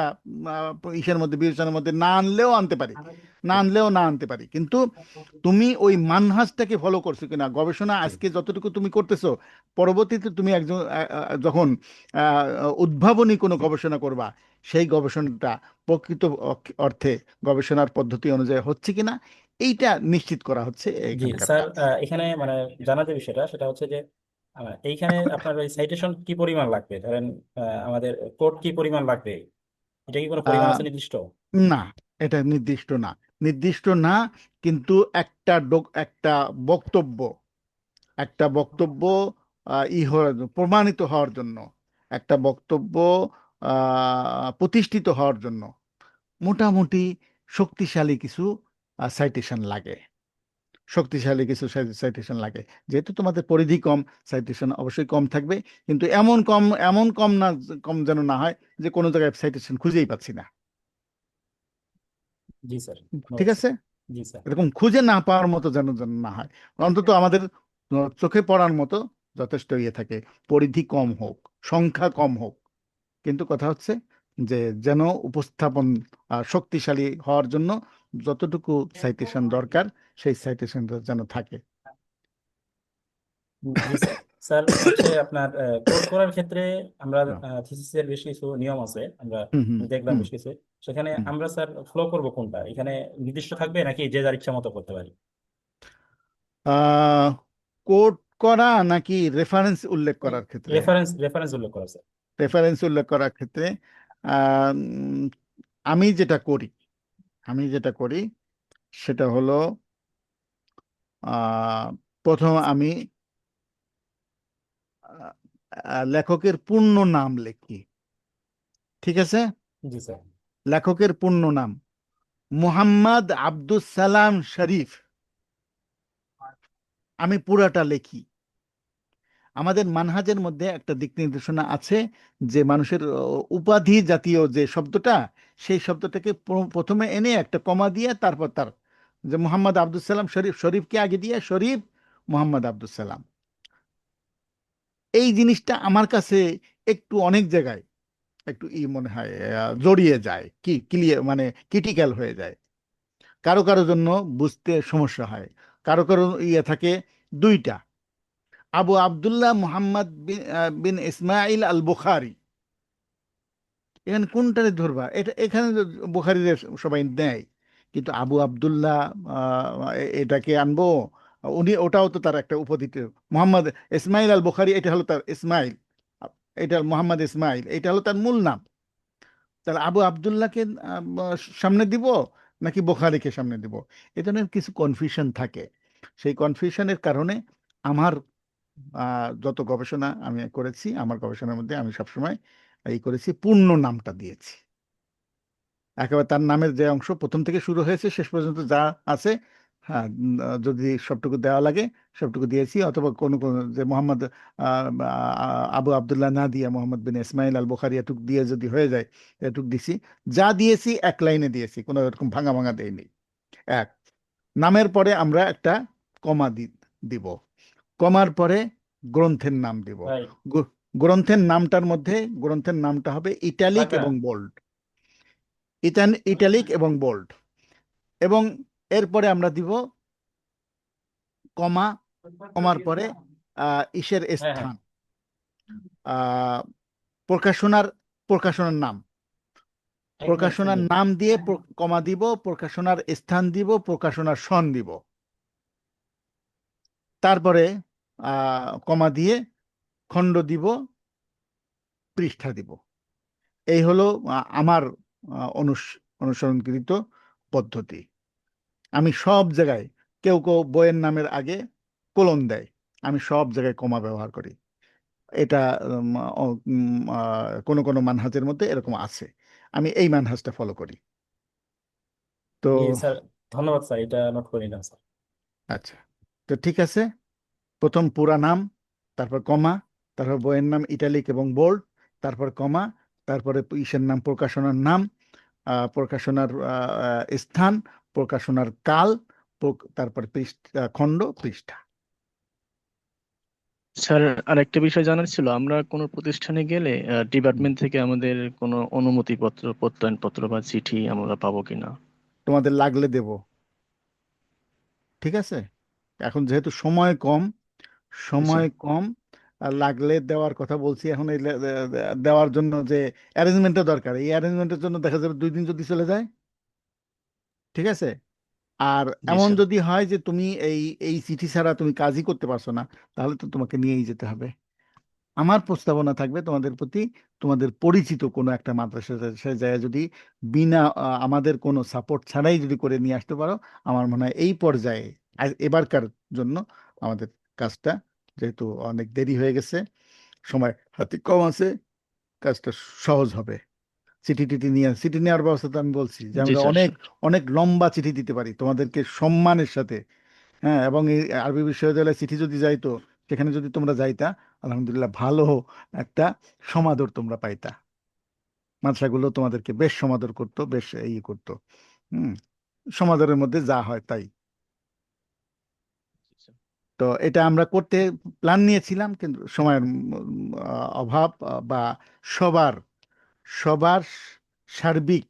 ইসের মধ্যে, বিবেচনার মধ্যে না আনলেও আনতে পারি, না আনলেও না আনতে পারি, কিন্তু তুমি ওই মানহাজটাকে ফলো করছো কিনা, গবেষণা আজকে যতটুকু তুমি করতেছো, পরবর্তীতে তুমি একজন যখন আহ, উদ্ভাবনী কোনো গবেষণা করবা, সেই গবেষণাটা প্রকৃত অর্থে গবেষণার পদ্ধতি অনুযায়ী হচ্ছে কিনা, এইটা নিশ্চিত করা হচ্ছে জি এখানকার স্যার, কাজ। এখানে মানে জানার যে বিষয়টা সেটা হচ্ছে যে এইখানে আপনার ওই সাইটেশন কি পরিমাণ লাগবে, ধরেন আমাদের কোড কি পরিমাণ লাগবে, এটা কি কোনো পরিমাণ আহ, আছে নির্দিষ্ট? না, এটা নির্দিষ্ট না, নির্দিষ্ট না, কিন্তু একটা বক্তব্য, একটা বক্তব্য প্রমাণিত হওয়ার জন্য, একটা বক্তব্য প্রতিষ্ঠিত হওয়ার জন্য মোটামুটি শক্তিশালী কিছু সাইটেশন লাগে, শক্তিশালী কিছু সাইটেশন লাগে। যেহেতু তোমাদের পরিধি কম, সাইটেশন অবশ্যই কম থাকবে, কিন্তু এমন কম না, কম যেন না হয় যে কোনো জায়গায় সাইটেশন খুঁজেই পাচ্ছি না। জি স্যার, ঠিক ধন্যবাদ স্যার। আছে, জি স্যার। এরকম খুঁজে না পাওয়ার মতো যেন যেন না হয়, অন্তত আমাদের চোখে পড়ার মতো যথেষ্ট ইয়ে থাকে, পরিধি কম হোক, সংখ্যা কম হোক, কিন্তু কথা হচ্ছে যে যেন উপস্থাপন শক্তিশালী হওয়ার জন্য যতটুকু সাইটেশন দরকার সেই সাইটেশনটা যেন থাকে। জি স্যার। স্যার হচ্ছে আপনার কোড করার ক্ষেত্রে আমরা হুম থিসিসের বেশ কিছু নিয়ম আছে, আমরা হুম হুম দেখলাম হুম বেশ কিছু। সেখানে হুম। আমরা স্যার ফলো করব কোনটা, এখানে নির্দিষ্ট থাকবে নাকি যে যার ইচ্ছা মতো করতে পারি? আহ, কোড করা নাকি রেফারেন্স উল্লেখ করার ক্ষেত্রে? রেফারেন্স রেফারেন্স উল্লেখ করা স্যার। রেফারেন্স উল্লেখ করার ক্ষেত্রে উম, আমি যেটা করি আমি যেটা করি সেটা হলো, আহ, প্রথম আমি লেখকের পূর্ণ নাম লিখি। ঠিক আছে, জি স্যার। লেখকের পূর্ণ নাম মুহাম্মদ আব্দুস সালাম শরীফ, আমি পুরাটা লিখি। আমাদের মানহাজের মধ্যে একটা দিক নির্দেশনা আছে যে মানুষের উপাধি জাতীয় যে শব্দটা, সেই শব্দটাকে প্রথমে এনে একটা কমা দিয়ে তারপর তার যে মোহাম্মদ আব্দুল সালাম শরীফ, শরীফকে আগে দিয়ে শরীফ মোহাম্মদ আব্দুল সালাম। এই জিনিসটা আমার কাছে একটু অনেক জায়গায় একটু মনে হয় জড়িয়ে যায়, কি ক্লিয়ার মানে ক্রিটিক্যাল হয়ে যায়। কারো কারো জন্য বুঝতে সমস্যা হয়, কারো কারো থাকে দুইটা, আবু আব্দুল্লাহ মুহাম্মদ বিন ইসমাইল আল বুখারি। এখানে কোনটারে ধরবা? এটা এখানে তো বুখারীর সবাই নেয়, কিন্তু আবু আব্দুল্লাহ এটাকে আনবো, উনি ওটাও তো তার একটা উপাধি। মোহাম্মদ ইসমাইল আল বুখারি, এটা হলো তার ইসমাইল, এটা মোহাম্মদ ইসমাইল, এটা হলো তার মূল নাম। তাহলে আবু আব্দুল্লাহকে সামনে দিব নাকি বুখারীকে সামনে দিব? এ ধরনের কিছু কনফিউশন থাকে। সেই কনফিউশনের কারণে আমার যত গবেষণা আমি করেছি, আমার গবেষণার মধ্যে আমি সবসময় এই করেছি, পূর্ণ নামটা দিয়েছি। একেবারে তার নামের যে অংশ প্রথম থেকে শুরু হয়েছে শেষ পর্যন্ত যা আছে, হ্যাঁ, যদি সবটুকু দেওয়া লাগে সবটুকু দিয়েছি। অথবা কোনো কোনো যে মোহাম্মদ আবু আব্দুল্লাহ না দিয়ে মোহাম্মদ বিন ইসমাইল আল বুখারি এটুক দিয়ে যদি হয়ে যায়, এটুক দিছি। যা দিয়েছি এক লাইনে দিয়েছি, কোনো এরকম ভাঙা ভাঙা দেয়নি। এক, নামের পরে আমরা একটা কমা দিব, কমার পরে গ্রন্থের নাম দিব। ভাই গ্রন্থের নামটার মধ্যে গ্রন্থের নামটা হবে ইটালিক লাগবে না? এবং বোল্ড, ইটালিক এবং বোল্ড। এবং এরপরে আমরা দিব কমা, কমার পরে ইসের হ্যাঁ হ্যাঁ, স্থান, আহ, প্রকাশনার প্রকাশনার নাম, এক মিনিট প্রকাশনার সুনীল। নাম দিয়ে কমা দিব, প্রকাশনার স্থান দিব, প্রকাশনার সন দিব। তারপরে কমা দিয়ে খণ্ড দিব, পৃষ্ঠা দিব। এই হলো আমার অনুসরণকৃত পদ্ধতি। আমি সব জায়গায়, কেউ কেউ বইয়ের নামের আগে কোলন দেয়, আমি সব জায়গায় কমা ব্যবহার করি। এটা কোনো কোনো মানহাজের মধ্যে এরকম আছে, আমি এই মানহাজটা ফলো করি। তো জি স্যার, ধন্যবাদ স্যার, এটা নোট করে নিলাম স্যার। আচ্ছা, তো ঠিক আছে, প্রথম পুরা নাম, তারপর কমা, তারপর বইয়ের নাম ইটালিক এবং বোল্ড, তারপর কমা, তারপরে ইসের নাম, প্রকাশনার নাম, প্রকাশনার স্থান, প্রকাশনার কাল, তারপর পৃষ্ঠা, খণ্ড, পৃষ্ঠা। স্যার, আরেকটা বিষয় জানার ছিল, আমরা কোনো প্রতিষ্ঠানে গেলে হুম। ডিপার্টমেন্ট থেকে আমাদের কোনো অনুমতিপত্র, প্রত্যয়নপত্র বা চিঠি আমরা পাবো কিনা? তোমাদের লাগলে দেব, ঠিক আছে? এখন যেহেতু সময় কম, জি স্যার। সময় কম, আর লাগলে দেওয়ার কথা বলছি। এখন এই দেওয়ার জন্য যে অ্যারেঞ্জমেন্টের দরকার, এই অ্যারেঞ্জমেন্টের জন্য দেখা যাবে 2 দিন যদি চলে যায়, ঠিক আছে? আর জি এমন স্যার। যদি হয় যে তুমি এই এই চিঠি ছাড়া তুমি কাজই করতে পারছো না, তাহলে তো তোমাকে নিয়েই যেতে হবে। আমার প্রস্তাবনা থাকবে তোমাদের প্রতি, তোমাদের পরিচিত কোনো একটা মাদ্রাসায় যায় যদি বিনা আমাদের কোনো সাপোর্ট ছাড়াই যদি করে নিয়ে আসতে পারো, আমার মনে হয় এই পর্যায়ে এবারকার জন্য আমাদের কাজটা, যেহেতু অনেক দেরি হয়ে গেছে, সময় হাতে কম আছে, কাজটা সহজ হবে। চিঠি টিঠি নিয়ে, চিঠি নেওয়ার ব্যবস্থা তো আমি বলছি যে জি আমরা স্যার। অনেক অনেক লম্বা চিঠি দিতে পারি তোমাদেরকে সম্মানের সাথে। হ্যাঁ, এবং এই আরবি বিশ্ববিদ্যালয়ে চিঠি যদি যাইতো, সেখানে যদি তোমরা যাইতা, আলহামদুলিল্লাহ ভালো একটা সমাদর তোমরা পাইতা। মাদ্রাসাগুলো তোমাদেরকে বেশ সমাদর করতো, বেশ করতো। হুম, সমাদরের মধ্যে যা হয় তাই। জি স্যার। তো এটা আমরা করতে প্ল্যান নিয়েছিলাম, কিন্তু সময়ের অভাব, বা সবার সবার সার্বিক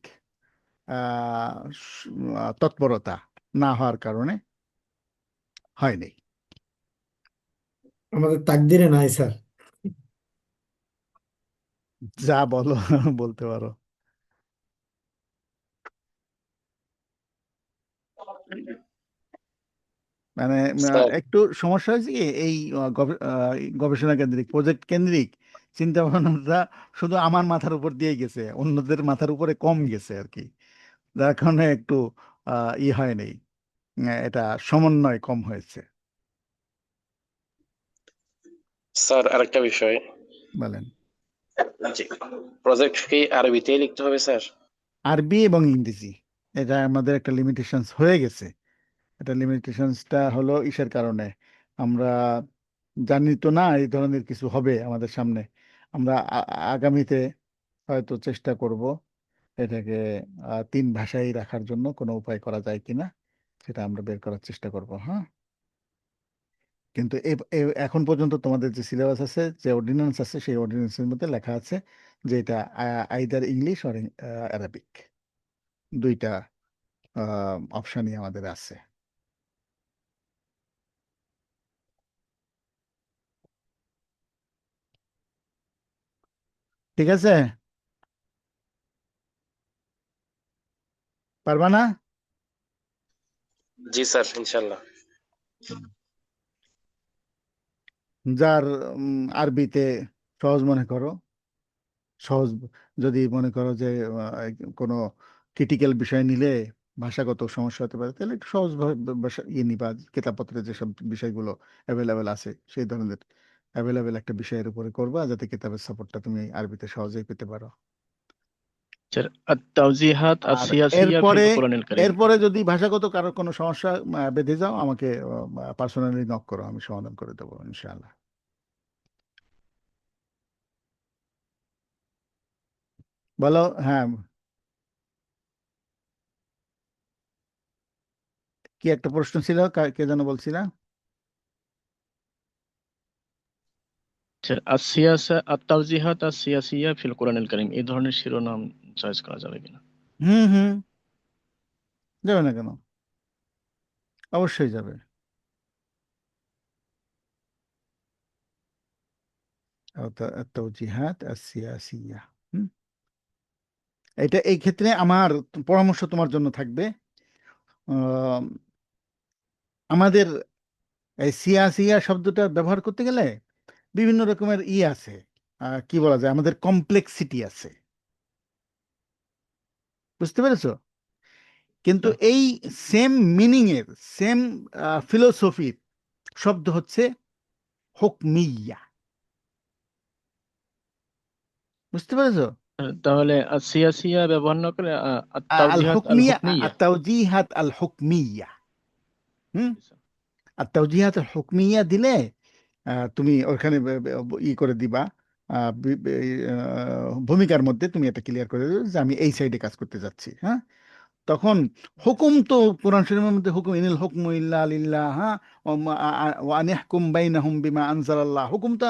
তৎপরতা না হওয়ার কারণে হয়নি। আমাদের তাকদিরে নাই স্যার। যা বলো বলতে পারো। মানে স্যার একটু সমস্যা হয়েছে কি, এই গবেষণা কেন্দ্রিক, প্রজেক্ট কেন্দ্রিক চিন্তা ভাবনাটা শুধু আমার মাথার উপর দিয়ে গেছে, অন্যদের মাথার উপরে কম গেছে আর কি, যার কারণে একটু হয় নাই, এটা সমন্বয় কম হয়েছে। স্যার আরেকটা বিষয়, বলেন। জি, প্রজেক্ট কি আরবিতেই লিখতে হবে স্যার? আরবি এবং ইংরেজি, এটা আমাদের একটা লিমিটেশনস হয়ে গেছে। এটা লিমিটেশনসটা হলো ইসের কারণে, আমরা জানি তো না এই ধরনের কিছু হবে আমাদের সামনে। আমরা আগামীতে হয়তো চেষ্টা করব এটাকে 3 ভাষায় রাখার জন্য কোনো উপায় করা যায় কিনা। সেটা আমরা বের করার চেষ্টা করব। হ্যাঁ, কিন্তু এখন পর্যন্ত তোমাদের যে সিলেবাস আছে, যে অর্ডিন্যান্স আছে, সেই অর্ডিন্যান্সের মধ্যে লেখা আছে যে এটা আইদার ইংলিশ অর অ্যারাবিক, দুইটা অপশনই আমাদের আছে। ঠিক আছে, পারবা না? জি স্যার, ইনশাল্লাহ। যার আরবিতে সহজ মনে করো, সহজ, যদি মনে করো যে কোনো ক্রিটিক্যাল বিষয় নিলে ভাষাগত সমস্যা হতে পারে, তাহলে একটু সহজ ভাষা নিবা, কিতাবপত্রে যেসব বিষয়গুলো অ্যাভেলেবেল আছে সেই ধরনের অ্যাভেলেবেল একটা বিষয়ের উপরে করবা, যাতে কিতাবের সাপোর্টটা তুমি আরবিতে সহজেই পেতে পারো। স্যার আত-তাওজিহাত আর আস-সিয়াসিয়া এরপরে ফিল কোরআনিল কারীম। এরপরে যদি ভাষাগত কারো কোনো সমস্যা বেঁধে যাও, আমাকে পার্সোনালি নক করো, আমি সমাধান করে দেবো ইনশাআল্লাহ। বলো। হ্যাঁ, কি একটা প্রশ্ন ছিল, কে যেন বলছিল? স্যার আস-সিয়াসা আত-তাওজিহাত আস-সিয়াসিয়া ফিল কোরআনিল কারীম, এই ধরনের শিরোনাম চয়েস করা যাবে কিনা? হুম হুম, যাবে না কেন, অবশ্যই যাবে। তাওজিহাত আসিয়াসিয়া। হুম, এটা এই ক্ষেত্রে আমার পরামর্শ তোমার জন্য থাকবে, আহ, আমাদের এই সিয়াসিয়া শব্দটা ব্যবহার করতে গেলে বিভিন্ন রকমের আছে, কি বলা যায়, আমাদের কমপ্লেক্সিটি আছে, বুঝতে পেরেছো? কিন্তু স্যার, এই সেম মিনিং এর, সেম ফিলোসফির শব্দ হচ্ছে হুকমিয়া, বুঝতে পেরেছো? তাহলে আস-সিয়াসিয়া ব্যবহার না করে আল আত-তাওজিহাত হুকমিয়া, আল-হুকমিয়া। আত-তাওজিহাত আল হুকমিয়া। হুম, আর তাওজিহাত আল হুকমিয়া দিলে তুমি ওখানে করে দিবা, ভূমিকার মধ্যে তুমি এটা ক্লিয়ার করে দিবে যে আমি এই সাইডে কাজ করতে যাচ্ছি। হ্যাঁ, তখন হুকুম তো কোরআন শরীফের মধ্যে হুকুম, ইনিল হুকমু ইল্লা লিল্লাহ, হ্যাঁ, ওয়া আন ইয়াহকুম বাইনাহুম বিমা আনজালাল্লাহ, হুকুম তো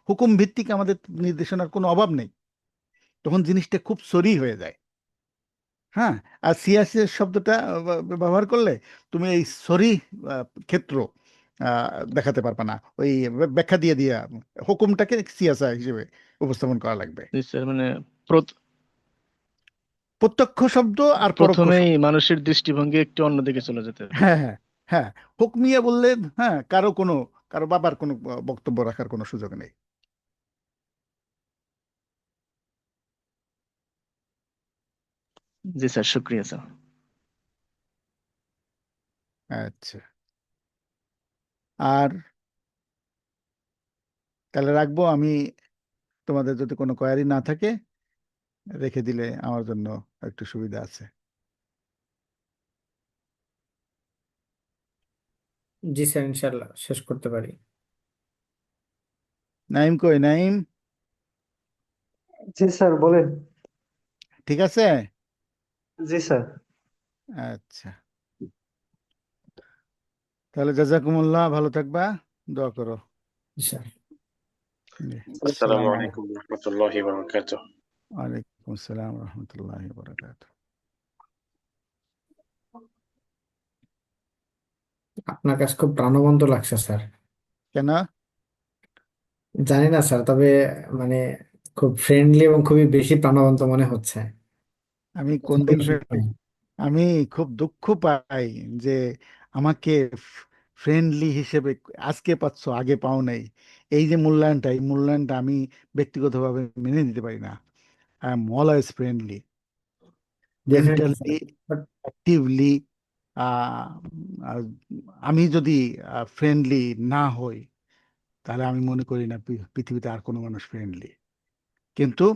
হুকুম ভিত্তিক আমাদের নির্দেশনার কোনো অভাব নেই, তখন জিনিসটা খুব সরি হয়ে যায়। হ্যাঁ, আর সিয়াসি শব্দটা ব্যবহার করলে তুমি এই সরি ক্ষেত্র দেখাতে পারবে না, ওই ব্যাখ্যা দিয়ে দিয়ে হুকুমটাকে সিয়াসা হিসেবে উপস্থাপন করা লাগবে। জি স্যার, মানে প্রথ- প্রত্যক্ষ শব্দ আর পরোক্ষ প্রথমেই শব্দ। মানুষের দৃষ্টিভঙ্গি একটু অন্যদিকে চলে যেতে পারে। হ্যাঁ হ্যাঁ হ্যাঁ, হুকমিয়া বললে হ্যাঁ, কারো বাবার কোনো বক্তব্য রাখার কোনো সুযোগ নেই। জি স্যার, শুক্রিয়া স্যার। আচ্ছা, আর তাহলে রাখবো আমি, তোমাদের যদি কোনো কোয়ারি না থাকে রেখে দিলে আমার জন্য একটু সুবিধা আছে। জি স্যার, ইনশাল্লাহ শেষ করতে পারি। নাইম কই, নাইম? জি স্যার, বলেন। ঠিক আছে, জি স্যার। আচ্ছা, তাহলে জাজাকুমুল্লাহ, ভালো থাকবা, দোয়া করো। স্যার, জি, আসসালামু আসসালামু আলাইকুম আলাইকুম। রহমতুল্লাহি ওয়া বারাকাতুহু। ওয়ালাইকুম আসসালাম রহমতুল্লাহি বারাকাতুহু। আপনার কাছে খুব প্রাণবন্ত লাগছে স্যার। কেন? জানি না স্যার, তবে মানে খুব ফ্রেন্ডলি এবং খুবই বেশি প্রাণবন্ত মনে হচ্ছে। আমি কোন দিন আমি খুব দুঃখ পাই যে আমাকে ফ্রেন্ডলি হিসেবে আজকে পাচ্ছ, আগে পাও নাই। এই যে মূল্যায়নটা, এই মূল্যায়নটা আমি ব্যক্তিগতভাবে মেনে নিতে পারি না। I am always friendly, definitely mentally, sir, but actively. আমি যদি ফ্রেন্ডলি না হই, তাহলে আমি মনে করি না পৃথিবীতে আর কোনো মানুষ ফ্রেন্ডলি। কিন্তু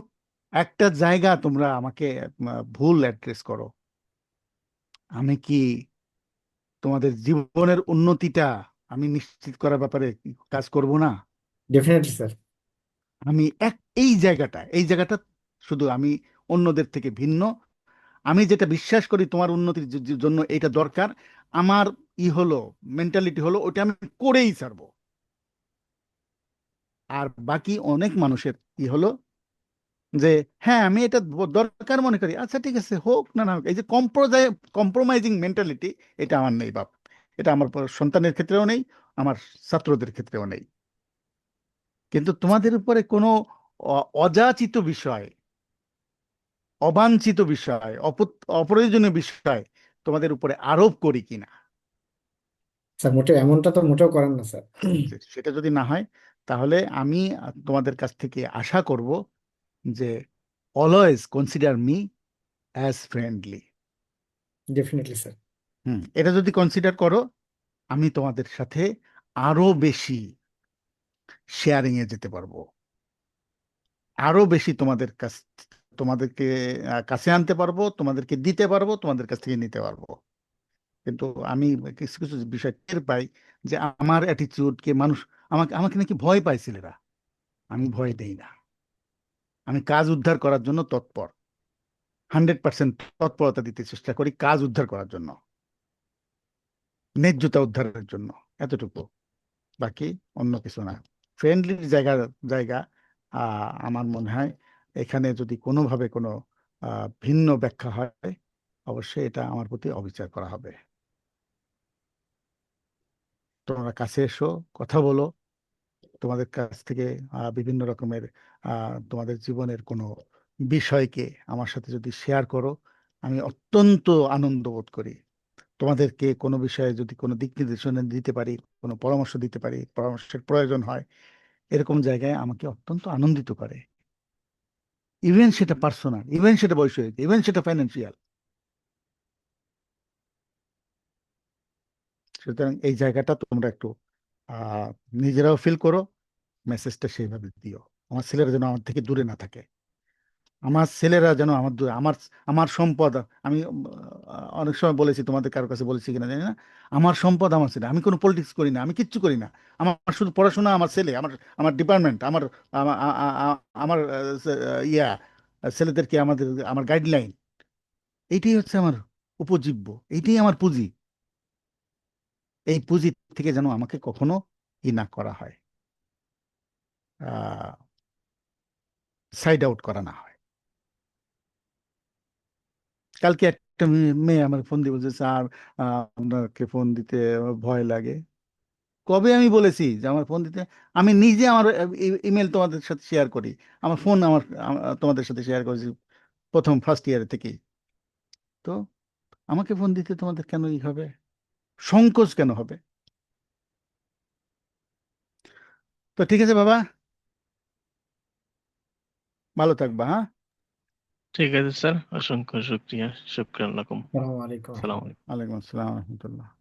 একটা জায়গা তোমরা আমাকে ভুল অ্যাড্রেস করো, আমি কি তোমাদের জীবনের উন্নতিটা আমি নিশ্চিত করার ব্যাপারে কাজ করব না? Definitely sir. আমি এই জায়গাটা শুধু আমি অন্যদের থেকে ভিন্ন, আমি যেটা বিশ্বাস করি তোমার উন্নতির জন্য এটা দরকার, আমার হলো মেন্টালিটি হলো ওটা আমি করেই ছাড়বো। আর বাকি অনেক মানুষের হলো যে হ্যাঁ আমি এটা দরকার মনে করি, আচ্ছা ঠিক আছে হোক না না হোক, এই যে কম্প্রোমাইজিং মেন্টালিটি, এটা আমার নেই বাপ। এটা আমার সন্তানের ক্ষেত্রেও নেই, আমার ছাত্রদের ক্ষেত্রেও নেই। কিন্তু তোমাদের উপরে কোনো অযাচিত বিষয়, অবাঞ্ছিত বিষয়, অপ্রয়োজনীয় বিষয় তোমাদের উপরে আরোপ করি কিনা, স্যার মোটেও এমনটা তো মোটেও করেন না স্যার। সেটা যদি না হয় তাহলে আমি তোমাদের কাছ থেকে আশা করব যে always consider me as friendly. Definitely sir. এটা যদি কনসিডার করো, আমি তোমাদের সাথে আরো বেশি শেয়ারিং এ যেতে পারবো, আরো বেশি তোমাদেরকে কাছে আনতে পারবো, তোমাদেরকে দিতে পারবো, তোমাদের কাছ থেকে নিতে পারবো। কিন্তু আমি কিছু কিছু বিষয় টের পাই যে আমার অ্যাটিটিউডকে মানুষ আমাকে আমাকে নাকি ভয় পায় ছেলেরা। আমি ভয় দেই না, আমি কাজ উদ্ধার করার জন্য তৎপর, 100% তৎপরতা দিতে চেষ্টা করি কাজ উদ্ধার করার জন্য, ন্যায্যতা উদ্ধারের জন্য, এতটুকু। বাকি অন্য কিছু না। ফ্রেন্ডলি জায়গা জায়গা আমার মনে হয় এখানে যদি কোনোভাবে কোনো ভিন্ন ব্যাখ্যা হয়, অবশ্যই এটা আমার প্রতি অবিচার করা হবে। তোমরা কাছে এসো, কথা বলো, তোমাদের কাছ থেকে বিভিন্ন রকমের তোমাদের জীবনের কোনো বিষয়কে আমার সাথে যদি শেয়ার করো, আমি অত্যন্ত আনন্দ বোধ করি। তোমাদেরকে কোনো বিষয়ে যদি কোনো দিক নির্দেশনা দিতে পারি, কোনো পরামর্শ দিতে পারি, পরামর্শের প্রয়োজন হয়, এরকম জায়গায় আমাকে অত্যন্ত আনন্দিত করে। ইভেন সেটা পার্সোনাল, ইভেন সেটা বৈষয়িক, ইভেন সেটা ফাইন্যান্সিয়াল। সুতরাং এই জায়গাটা তোমরা একটু আহ নিজেরাও ফিল করো, মেসেজটা সেইভাবে দিও। আমার ছেলেরা যেন আমার থেকে দূরে না থাকে, আমার ছেলেরা যেন আমার দূরে, আমার আমার সম্পদ। আমি অনেক সময় বলেছি, তোমাদের কারো কাছে বলেছি কিনা জানি না, আমার সম্পদ আমার ছেলে। আমি কোনো পলিটিক্স করি না, আমি কিচ্ছু করি না। আমার শুধু পড়াশোনা, আমার ছেলে, আমার আমার ডিপার্টমেন্ট, আমার আমা- আ- আ- আ- আমার ইয়া ছেলেদেরকে আমার গাইডলাইন, এইটাই হচ্ছে আমার উপজীব্য, এইটাই আমার পুঁজি। এই পুঁজি থেকে যেন আমাকে কখনো না করা হয়, সাইড আউট করা না হয়। কালকে একটা মেয়ে আমার ফোন দিয়ে বলছে, স্যার আপনাকে ফোন দিতে আমার ভয় লাগে। কবে আমি বলেছি যে আমার ফোন দিতে? আমি নিজে আমার ইমেল তোমাদের সাথে শেয়ার করি, আমার ফোন তোমাদের সাথে শেয়ার করেছি প্রথম ফার্স্ট ইয়ার থেকেই। তো আমাকে ফোন দিতে তোমাদের কেন হবে, সংকোচ কেন হবে? তো ঠিক আছে বাবা, ভালো থাকবা, হ্যাঁ। ঠিক আছে স্যার, অসংখ্য শুক্রিয়া। শুক্রান লাকুম। আসসালামু আলাইকুম। সালাম। ওয়ালাইকুম আসসালাম রহমতুল্লাহ।